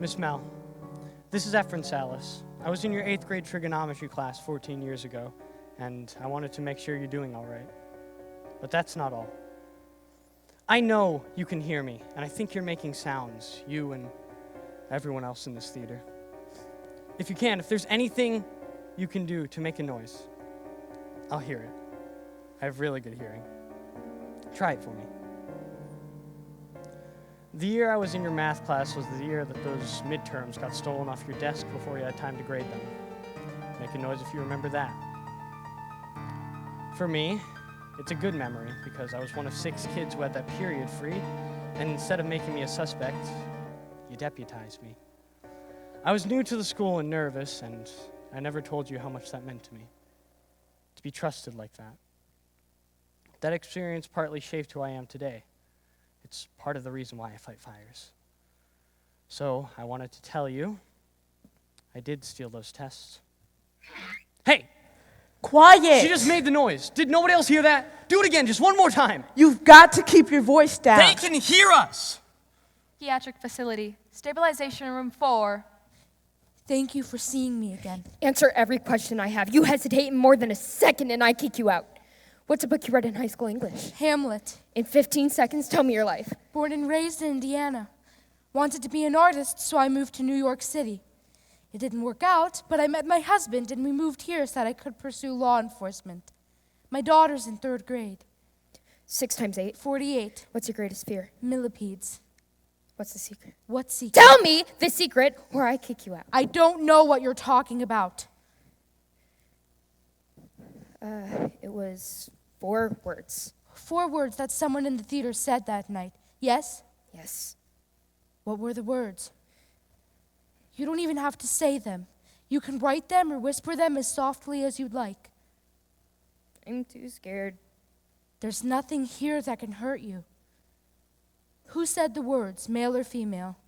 Miss Mel, this is Efren Salas. I was in your 8th grade trigonometry class 14 years ago, and I wanted to make sure you're doing all right. But that's not all. I know you can hear me, and I think you're making sounds, you and everyone else in this theater. If you can, if there's anything you can do to make a noise, I'll hear it. I have really good hearing. Try it for me. The year I was in your math class was the year that those midterms got stolen off your desk before you had time to grade them. Make a noise if you remember that. For me, it's a good memory because I was one of 6 kids who had that period free, and instead of making me a suspect, you deputized me. I was new to the school and nervous, and I never told you how much that meant to me. To be trusted like that. That experience partly shaped who I am today. It's part of the reason why I fight fires. So I wanted to tell you, I did steal those tests. Hey! Quiet! She just made the noise. Did nobody else hear that? Do it again, just one more time. You've got to keep your voice down. They can hear us! Psychiatric facility. Stabilization room 4. Thank you for seeing me again. Answer every question I have. You hesitate in more than a second and I kick you out. What's a book you read in high school English? Hamlet. In 15 seconds, tell me your life. Born and raised in Indiana. Wanted to be an artist, so I moved to New York City. It didn't work out, but I met my husband and we moved here so that I could pursue law enforcement. My daughter's in 3rd grade. 6 times 8? 48. What's your greatest fear? Millipedes. What's the secret? What secret? Tell me the secret or I kick you out. I don't know what you're talking about. It was 4 words. 4 words that someone in the theater said that night. Yes? Yes. What were the words? You don't even have to say them. You can write them or whisper them as softly as you'd like. I'm too scared. There's nothing here that can hurt you. Who said the words, male or female?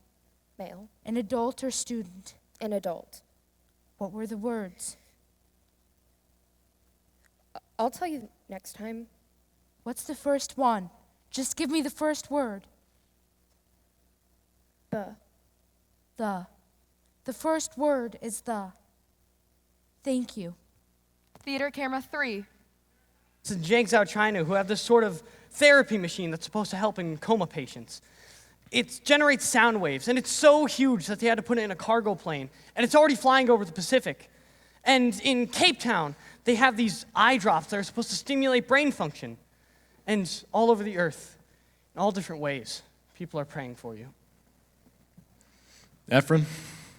Male. An adult or student? An adult. What were the words? I'll tell you next time. What's the first one? Just give me the first word. The. The first word is the. Thank you. Theater camera 3. It's in Jiangzhou, China, who have this sort of therapy machine that's supposed to help in coma patients. It generates sound waves, and it's so huge that they had to put it in a cargo plane, and it's already flying over the Pacific. And in Cape Town, they have these eye drops that are supposed to stimulate brain function. And all over the earth, in all different ways, people are praying for you. Efren,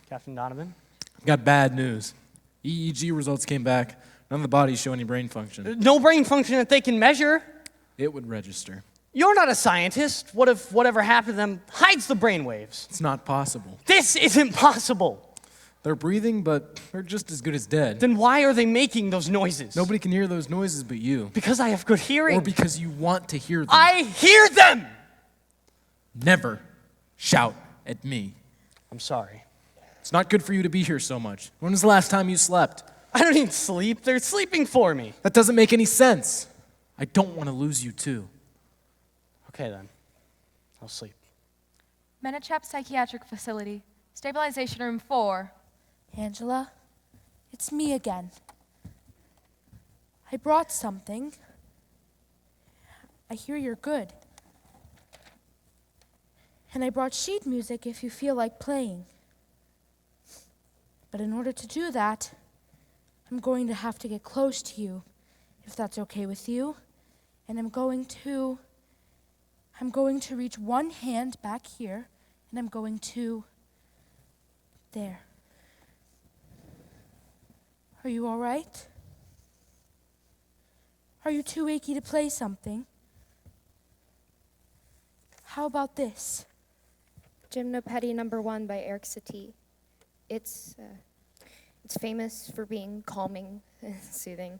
Captain Donovan? I've got bad news. EEG results came back. None of the bodies show any brain function. No brain function that they can measure. It would register. You're not a scientist. What if whatever happened to them hides the brain waves? It's not possible. This isn't possible. They're breathing, but they're just as good as dead. Then why are they making those noises? Nobody can hear those noises but you. Because I have good hearing. Or because you want to hear them. I hear them! Never shout at me. I'm sorry. It's not good for you to be here so much. When was the last time you slept? I don't need sleep. They're sleeping for me. That doesn't make any sense. I don't want to lose you too. Okay then. I'll sleep. Menachap Psychiatric Facility. Stabilization room 4. Angela, it's me again. I brought something. I hear you're good. And I brought sheet music if you feel like playing. But in order to do that, I'm going to have to get close to you, if that's okay with you. And I'm going to reach one hand back here, and I'm going to there. Are you all right? Are you too achy to play something? How about this? Gymnopedie number 1 by Eric Satie. It's famous for being calming and soothing.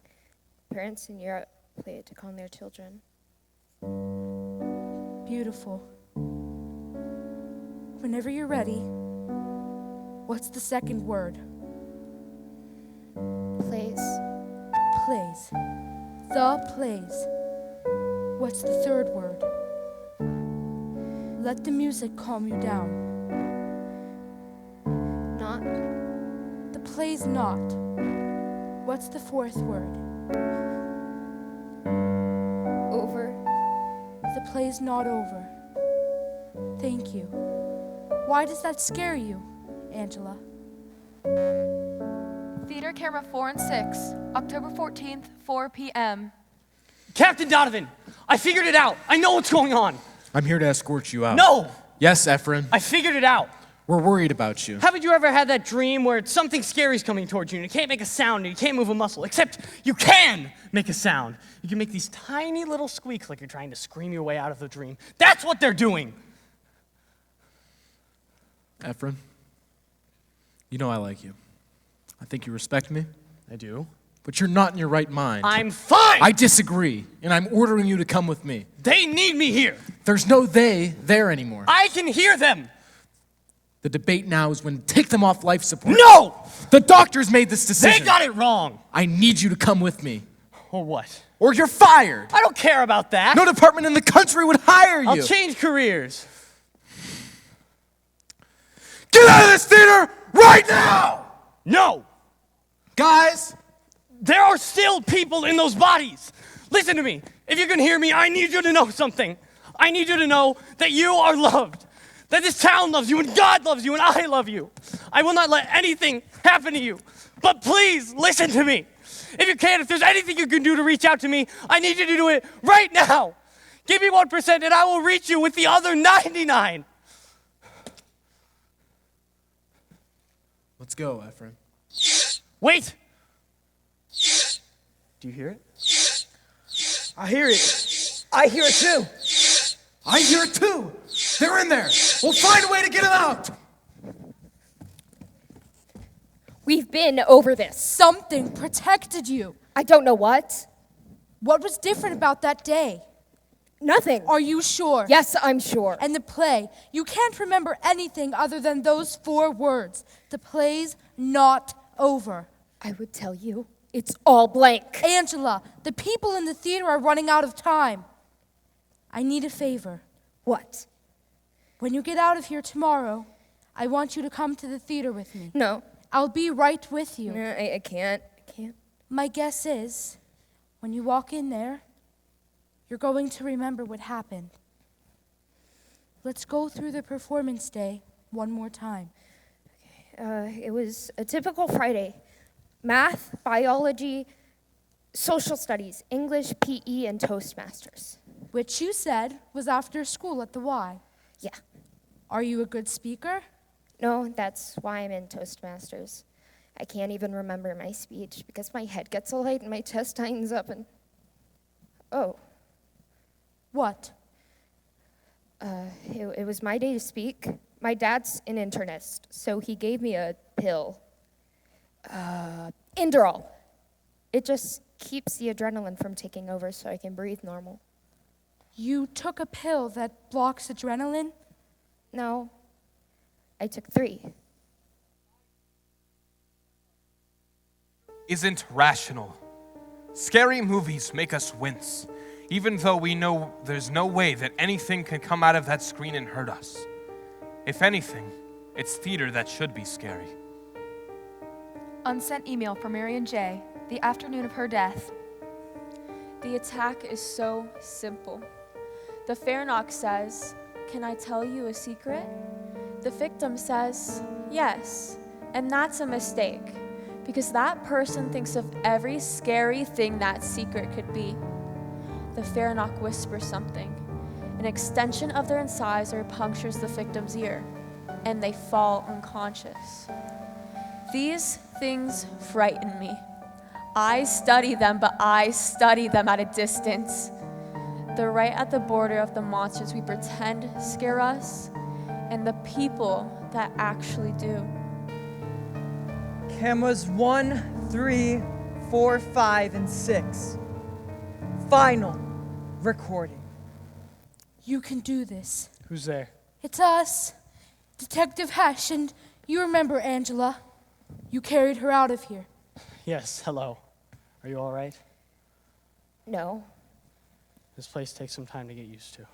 Parents in Europe play it to calm their children. Beautiful. Whenever you're ready, what's the second word? Plays. Plays. The plays. What's the third word? Let the music calm you down. Not. The play's not. What's the fourth word? Over. The play's not over. Thank you. Why does that scare you, Angela? Theater camera 4 and 6, October 14th, 4 p.m. Captain Donovan, I figured it out. I know what's going on. I'm here to escort you out. No! Yes, Ephraim. I figured it out. We're worried about you. Haven't you ever had that dream where something scary's coming towards you and you can't make a sound and you can't move a muscle, except you can make a sound. You can make these tiny little squeaks like you're trying to scream your way out of the dream. That's what they're doing. Ephraim, you know I like you. I think you respect me. I do. But you're not in your right mind. I'm fine! I disagree, and I'm ordering you to come with me. They need me here. There's no they there anymore. I can hear them. The debate now is when to take them off life support. No! The doctors made this decision. They got it wrong. I need you to come with me. Or what? Or you're fired. I don't care about that. No department in the country would hire you. I'll change careers. Get out of this theater right now! No! Guys! There are still people in those bodies. Listen to me. If you can hear me, I need you to know something. I need you to know that you are loved. That this town loves you, and God loves you, and I love you. I will not let anything happen to you. But please, listen to me. If you can, if there's anything you can do to reach out to me, I need you to do it right now. Give me 1% and I will reach you with the other 99. Let's go, Ephraim. Wait. Do you hear it? I hear it. I hear it too. I hear it too. They're in there. We'll find a way to get them out. We've been over this. Something protected you. I don't know what. What was different about that day? Nothing. Are you sure? Yes, I'm sure. And the play, you can't remember anything other than those 4 words. The play's not over. I would tell you, it's all blank. Angela, the people in the theater are running out of time. I need a favor. What? When you get out of here tomorrow, I want you to come to the theater with me. No. I'll be right with you. No, I can't. I can't. My guess is, when you walk in there, you're going to remember what happened. Let's go through the performance day one more time. It was a typical Friday. Math, biology, social studies, English, PE, and Toastmasters. Which you said was after school at the Y. Yeah. Are you a good speaker? No, that's why I'm in Toastmasters. I can't even remember my speech because my head gets so light and my chest tightens up and... Oh. What? It was my day to speak. My dad's an internist, so he gave me a pill. Inderol. It just keeps the adrenaline from taking over so I can breathe normal. You took a pill that blocks adrenaline? No. I took 3. Isn't rational. Scary movies make us wince, even though we know there's no way that anything can come out of that screen and hurt us. If anything, it's theater that should be scary. Unsent email from Marion J., the afternoon of her death. The attack is so simple. The Fairnock says, "Can I tell you a secret?" The victim says, "Yes," and that's a mistake, because that person thinks of every scary thing that secret could be. The Fairnock whispers something. An extension of their incisor punctures the victim's ear, and they fall unconscious. These things frighten me. I study them, but I study them at a distance. They're right at the border of the monsters we pretend scare us and the people that actually do. Cameras 1, 3, 4, 5, and 6. Final recording. You can do this. Who's there? It's us, Detective Hesh, and you remember Angela. You carried her out of here. Yes, hello. Are you all right? No. This place takes some time to get used to.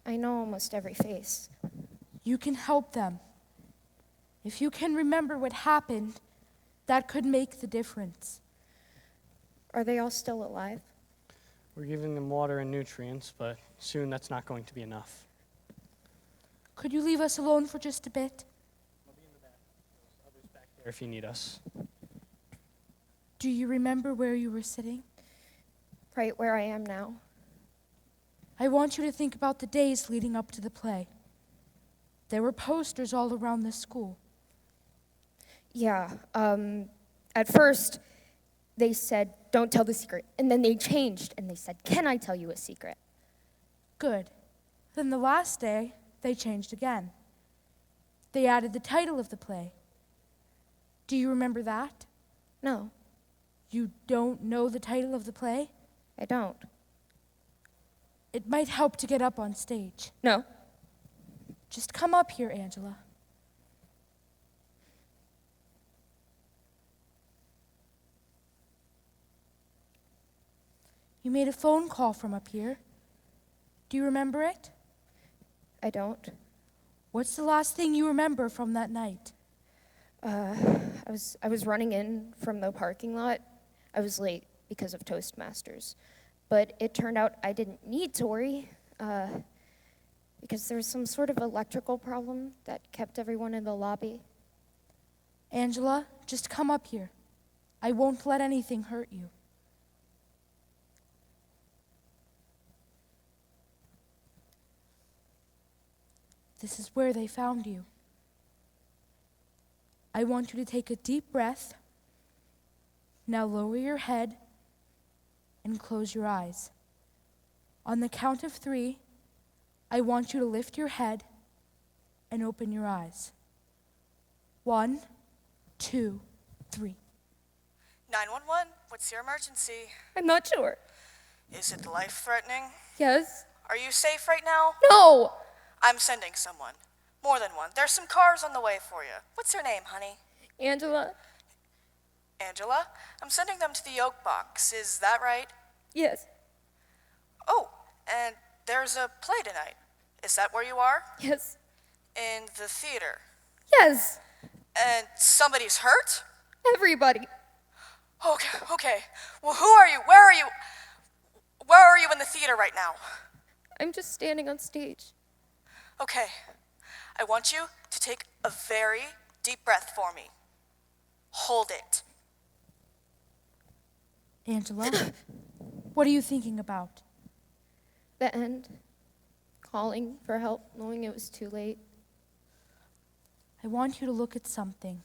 I know almost every face. You can help them. If you can remember what happened, that could make the difference. Are they all still alive? We're giving them water and nutrients, but soon that's not going to be enough. Could you leave us alone for just a bit? There if you need us. Do you remember where you were sitting? Right where I am now. I want you to think about the days leading up to the play. There were posters all around the school. Yeah, at first they said, don't tell the secret. And then they changed and they said, can I tell you a secret? Good. Then the last day, they changed again. They added the title of the play. Do you remember that? No. You don't know the title of the play? I don't. It might help to get up on stage. No. Just come up here, Angela. You made a phone call from up here. Do you remember it? I don't. What's the last thing you remember from that night? I was running in from the parking lot. I was late because of Toastmasters. But it turned out I didn't need to worry because there was some sort of electrical problem that kept everyone in the lobby. Angela, just come up here. I won't let anything hurt you. This is where they found you. I want you to take a deep breath. Now lower your head and close your eyes. On the count of 3, I want you to lift your head and open your eyes. 1, 2, 3. 911, what's your emergency? I'm not sure. Is it life-threatening? Yes? Are you safe right now? No! I'm sending someone. More than one. There's some cars on the way for you. What's your name, honey? Angela? Angela? I'm sending them to the Oak Box. Is that right? Yes. Oh, and there's a play tonight. Is that where you are? Yes. In the theater. Yes. And somebody's hurt? Everybody. Okay. Well, who are you? Where are you? Where are you in the theater right now? I'm just standing on stage. Okay. I want you to take a very deep breath for me. Hold it. Angela, what are you thinking about? The end. Calling for help, knowing it was too late. I want you to look at something.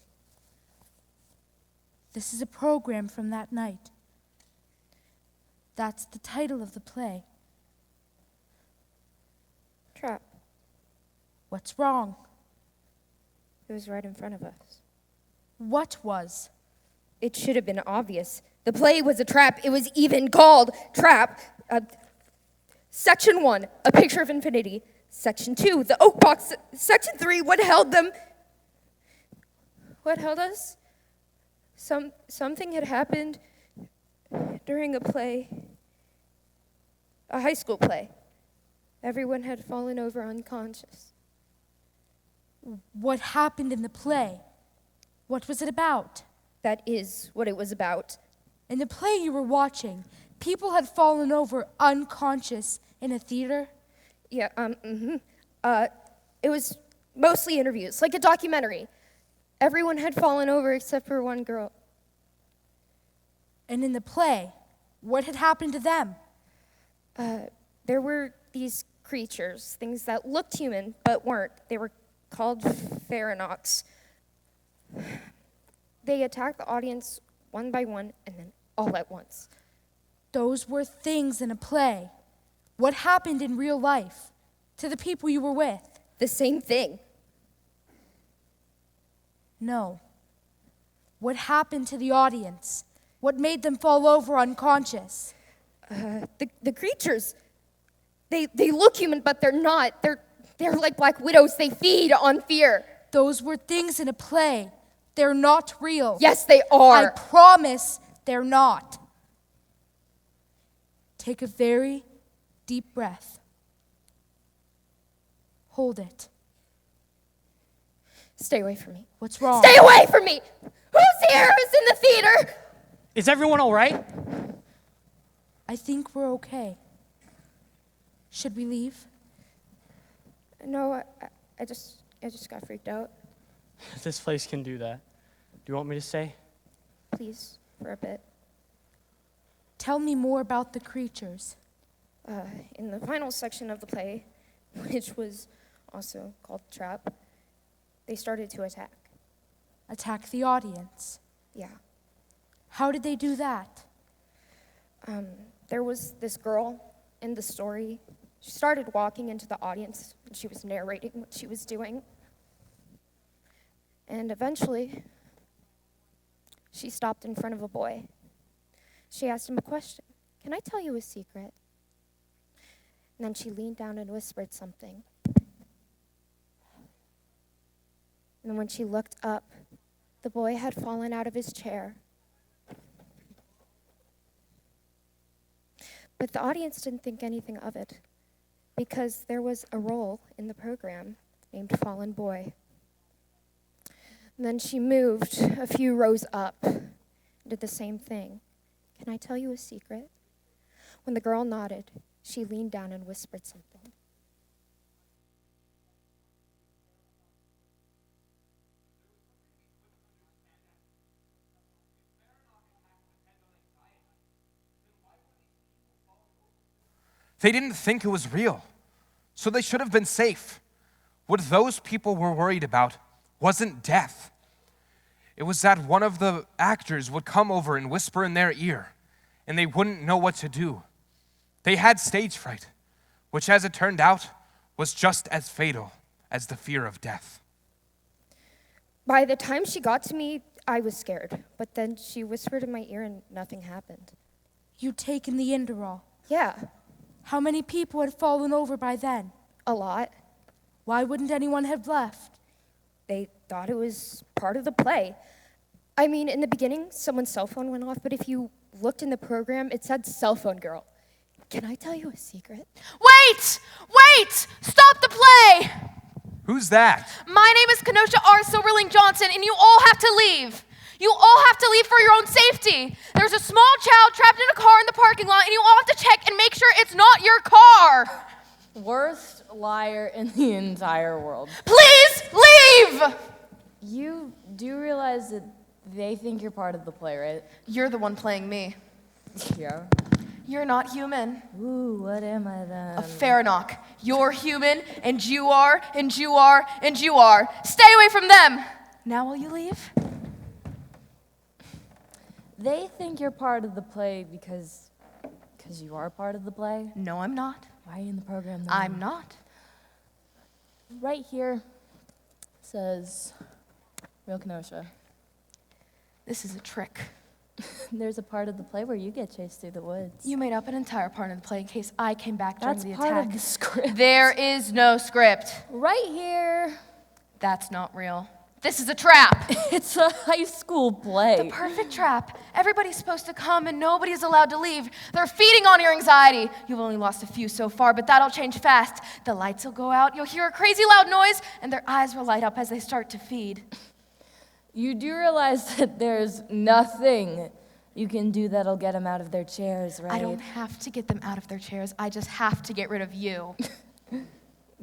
This is a program from that night. That's the title of the play. Trap. What's wrong? It was right in front of us. What was? It should have been obvious. The play was a trap. It was even called Trap. Section 1, a picture of infinity. Section 2, the oak box. Section 3, what held them? What held us? Something had happened during a play, a high school play. Everyone had fallen over unconscious. What happened in the play? What was it about? That is what it was about. In the play you were watching, people had fallen over unconscious in a theater? Yeah, it was mostly interviews, like a documentary. Everyone had fallen over except for one girl. And in the play, what had happened to them? There were these creatures, things that looked human but weren't. They were called Faranox. They attacked the audience one by one and then all at once. Those were things in a play. What happened in real life to the people you were with? The same thing. No. What happened to the audience? What made them fall over unconscious? The creatures. They look human, but they're not. They're like black widows. They feed on fear. Those were things in a play. They're not real. Yes, they are. I promise they're not. Take a very deep breath. Hold it. Stay away from me. What's wrong? Stay away from me! Who's here? Who's in the theater? Is everyone all right? I think we're okay. Should we leave? No, I just got freaked out. This place can do that. Do you want me to stay? Please, for a bit. Tell me more about the creatures. In the final section of the play, which was also called Trap, they started to attack. Attack the audience? Yeah. How did they do that? There was this girl in the story. She started walking into the audience, and she was narrating what she was doing. And eventually, she stopped in front of a boy. She asked him a question. "Can I tell you a secret?" And then she leaned down and whispered something. And then when she looked up, the boy had fallen out of his chair. But the audience didn't think anything of it, because there was a role in the program named Fallen Boy. And then she moved a few rows up and did the same thing. "Can I tell you a secret?" When the girl nodded, she leaned down and whispered something. They didn't think it was real, so they should have been safe. What those people were worried about wasn't death. It was that one of the actors would come over and whisper in their ear, and they wouldn't know what to do. They had stage fright, which, as it turned out, was just as fatal as the fear of death. By the time she got to me, I was scared. But then she whispered in my ear and nothing happened. You'd taken the Inderall? Yeah. How many people had fallen over by then? A lot. Why wouldn't anyone have left? They thought it was part of the play. I mean, in the beginning, someone's cell phone went off, but if you looked in the program, it said cell phone girl. Can I tell you a secret? Wait! Wait! Stop the play! Who's that? My name is Kenosha R. Silverling Johnson, and you all have to leave. You all have to leave for your own safety. There's a small child trapped in a car in the parking lot, and you all have to check and make sure it's not your car. Worst liar in the entire world. Please leave! You do realize that they think you're part of the play, right? You're the one playing me. Yeah. You're not human. Ooh, what am I then? A Faranock. You're human, and you are, and you are, and you are. Stay away from them. Now will you leave? They think you're part of the play because you are part of the play? No, I'm not. Why are you in the program then? I'm not. Right here says Real Kenosha. This is a trick. There's a part of the play where you get chased through the woods. You made up an entire part of the play in case I came back during That's the part attack. of the script. There is no script. Right here. That's not real. This is a trap. It's a high school play. The perfect trap. Everybody's supposed to come and nobody's allowed to leave. They're feeding on your anxiety. You've only lost a few so far, but that'll change fast. The lights will go out, you'll hear a crazy loud noise, and their eyes will light up as they start to feed. You do realize that there's nothing you can do that'll get them out of their chairs, right? I don't have to get them out of their chairs. I just have to get rid of you.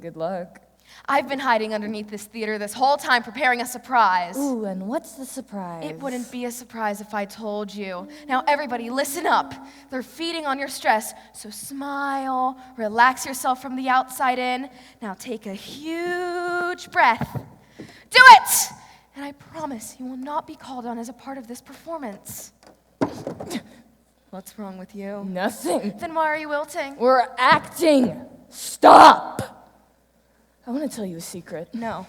Good luck. I've been hiding underneath this theater this whole time preparing a surprise. Ooh, and what's the surprise? It wouldn't be a surprise if I told you. Now everybody listen up. They're feeding on your stress, so smile, relax yourself from the outside in. Now take a huge breath. Do it! And I promise you will not be called on as a part of this performance. What's wrong with you? Nothing. Then why are you wilting? We're acting. Stop! I want to tell you a secret. No.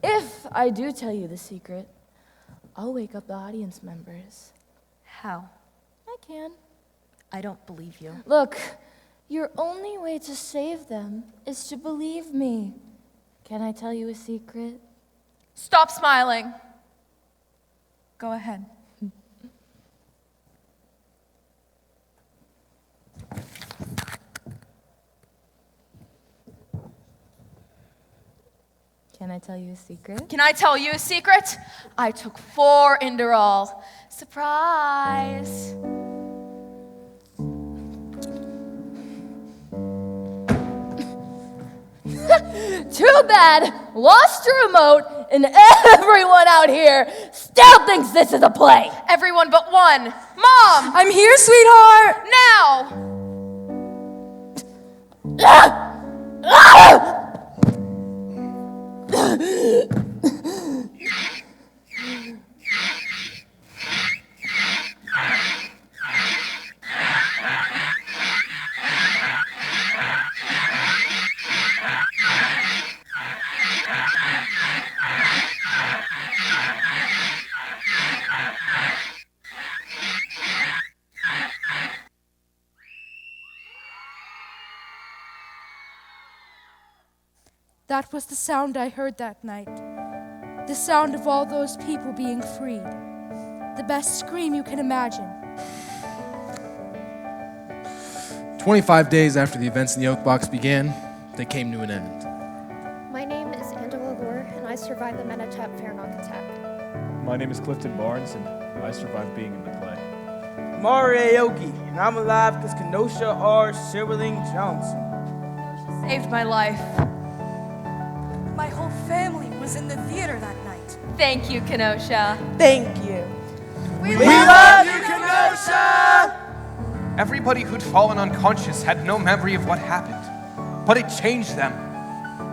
If I do tell you the secret, I'll wake up the audience members. How? I can. I don't believe you. Look, your only way to save them is to believe me. Can I tell you a secret? Stop smiling. Go ahead. Can I tell you a secret? Can I tell you a secret? I took 4 Inderall. Surprise. Too bad. Lost your remote, and everyone out here still thinks this is a play. Everyone but one. Mom! I'm here, sweetheart! Now! That was the sound I heard that night. The sound of all those people being freed. The best scream you can imagine. 25 days after the events in the Oak Box began, they came to an end. My name is Angela Lore, and I survived the Menachap Fairnock attack. My name is Clifton Barnes, and I survived being in the play. Mari Aoki, and I'm alive because Kenosha R. Silverling Johnson saved my life. My whole family was in the theater that night. Thank you, Kenosha. Thank you. We love you, Kenosha! Everybody who'd fallen unconscious had no memory of what happened, but it changed them.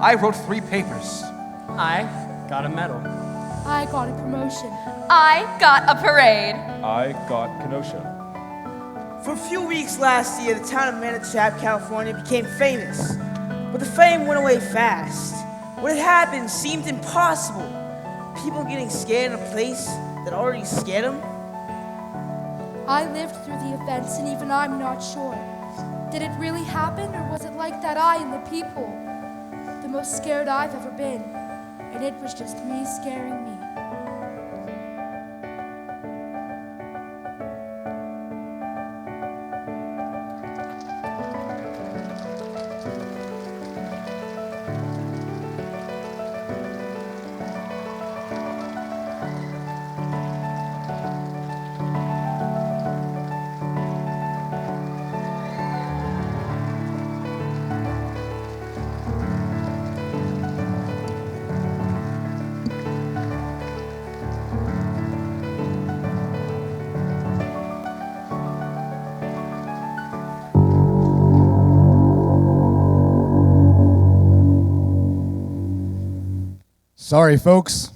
I wrote 3 papers. I got a medal. I got a promotion. I got a parade. I got Kenosha. For a few weeks last year, the town of Menachap, California became famous, but the fame went away fast. What had happened seemed impossible. People getting scared in a place that already scared them. I lived through the events, and even I'm not sure. Did it really happen, or was it like that I and the people? The most scared I've ever been, and it was just me scaring me. Sorry, folks.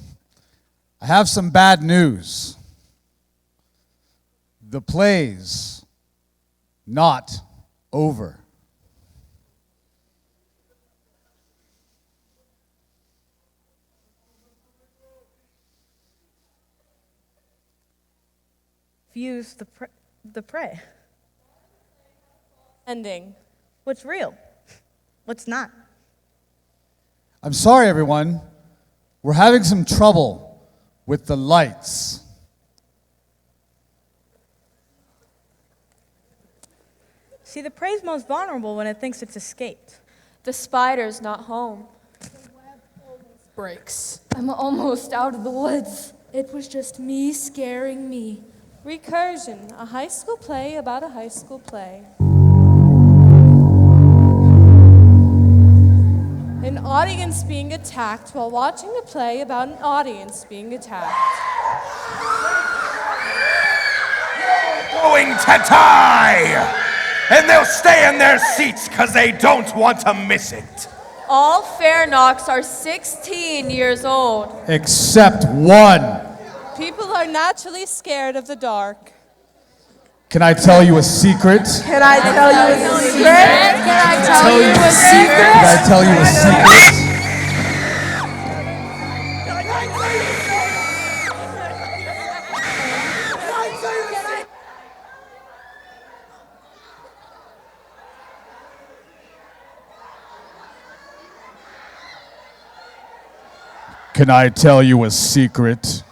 I have some bad news. The play's not over. Fuse the prey. Ending. What's real? What's not? I'm sorry, everyone. We're having some trouble with the lights. See, the prey's most vulnerable when it thinks it's escaped. The spider's not home. Breaks. I'm almost out of the woods. It was just me scaring me. Recursion, a high school play about a high school play. An audience being attacked while watching a play about an audience being attacked. Going to die! And they'll stay in their seats because they don't want to miss it. All Fairnocks are 16 years old. Except one. People are naturally scared of the dark. Can I tell you a secret? Can I tell you a secret? Can I tell you a secret? Can I tell you a secret? Can I tell you a secret?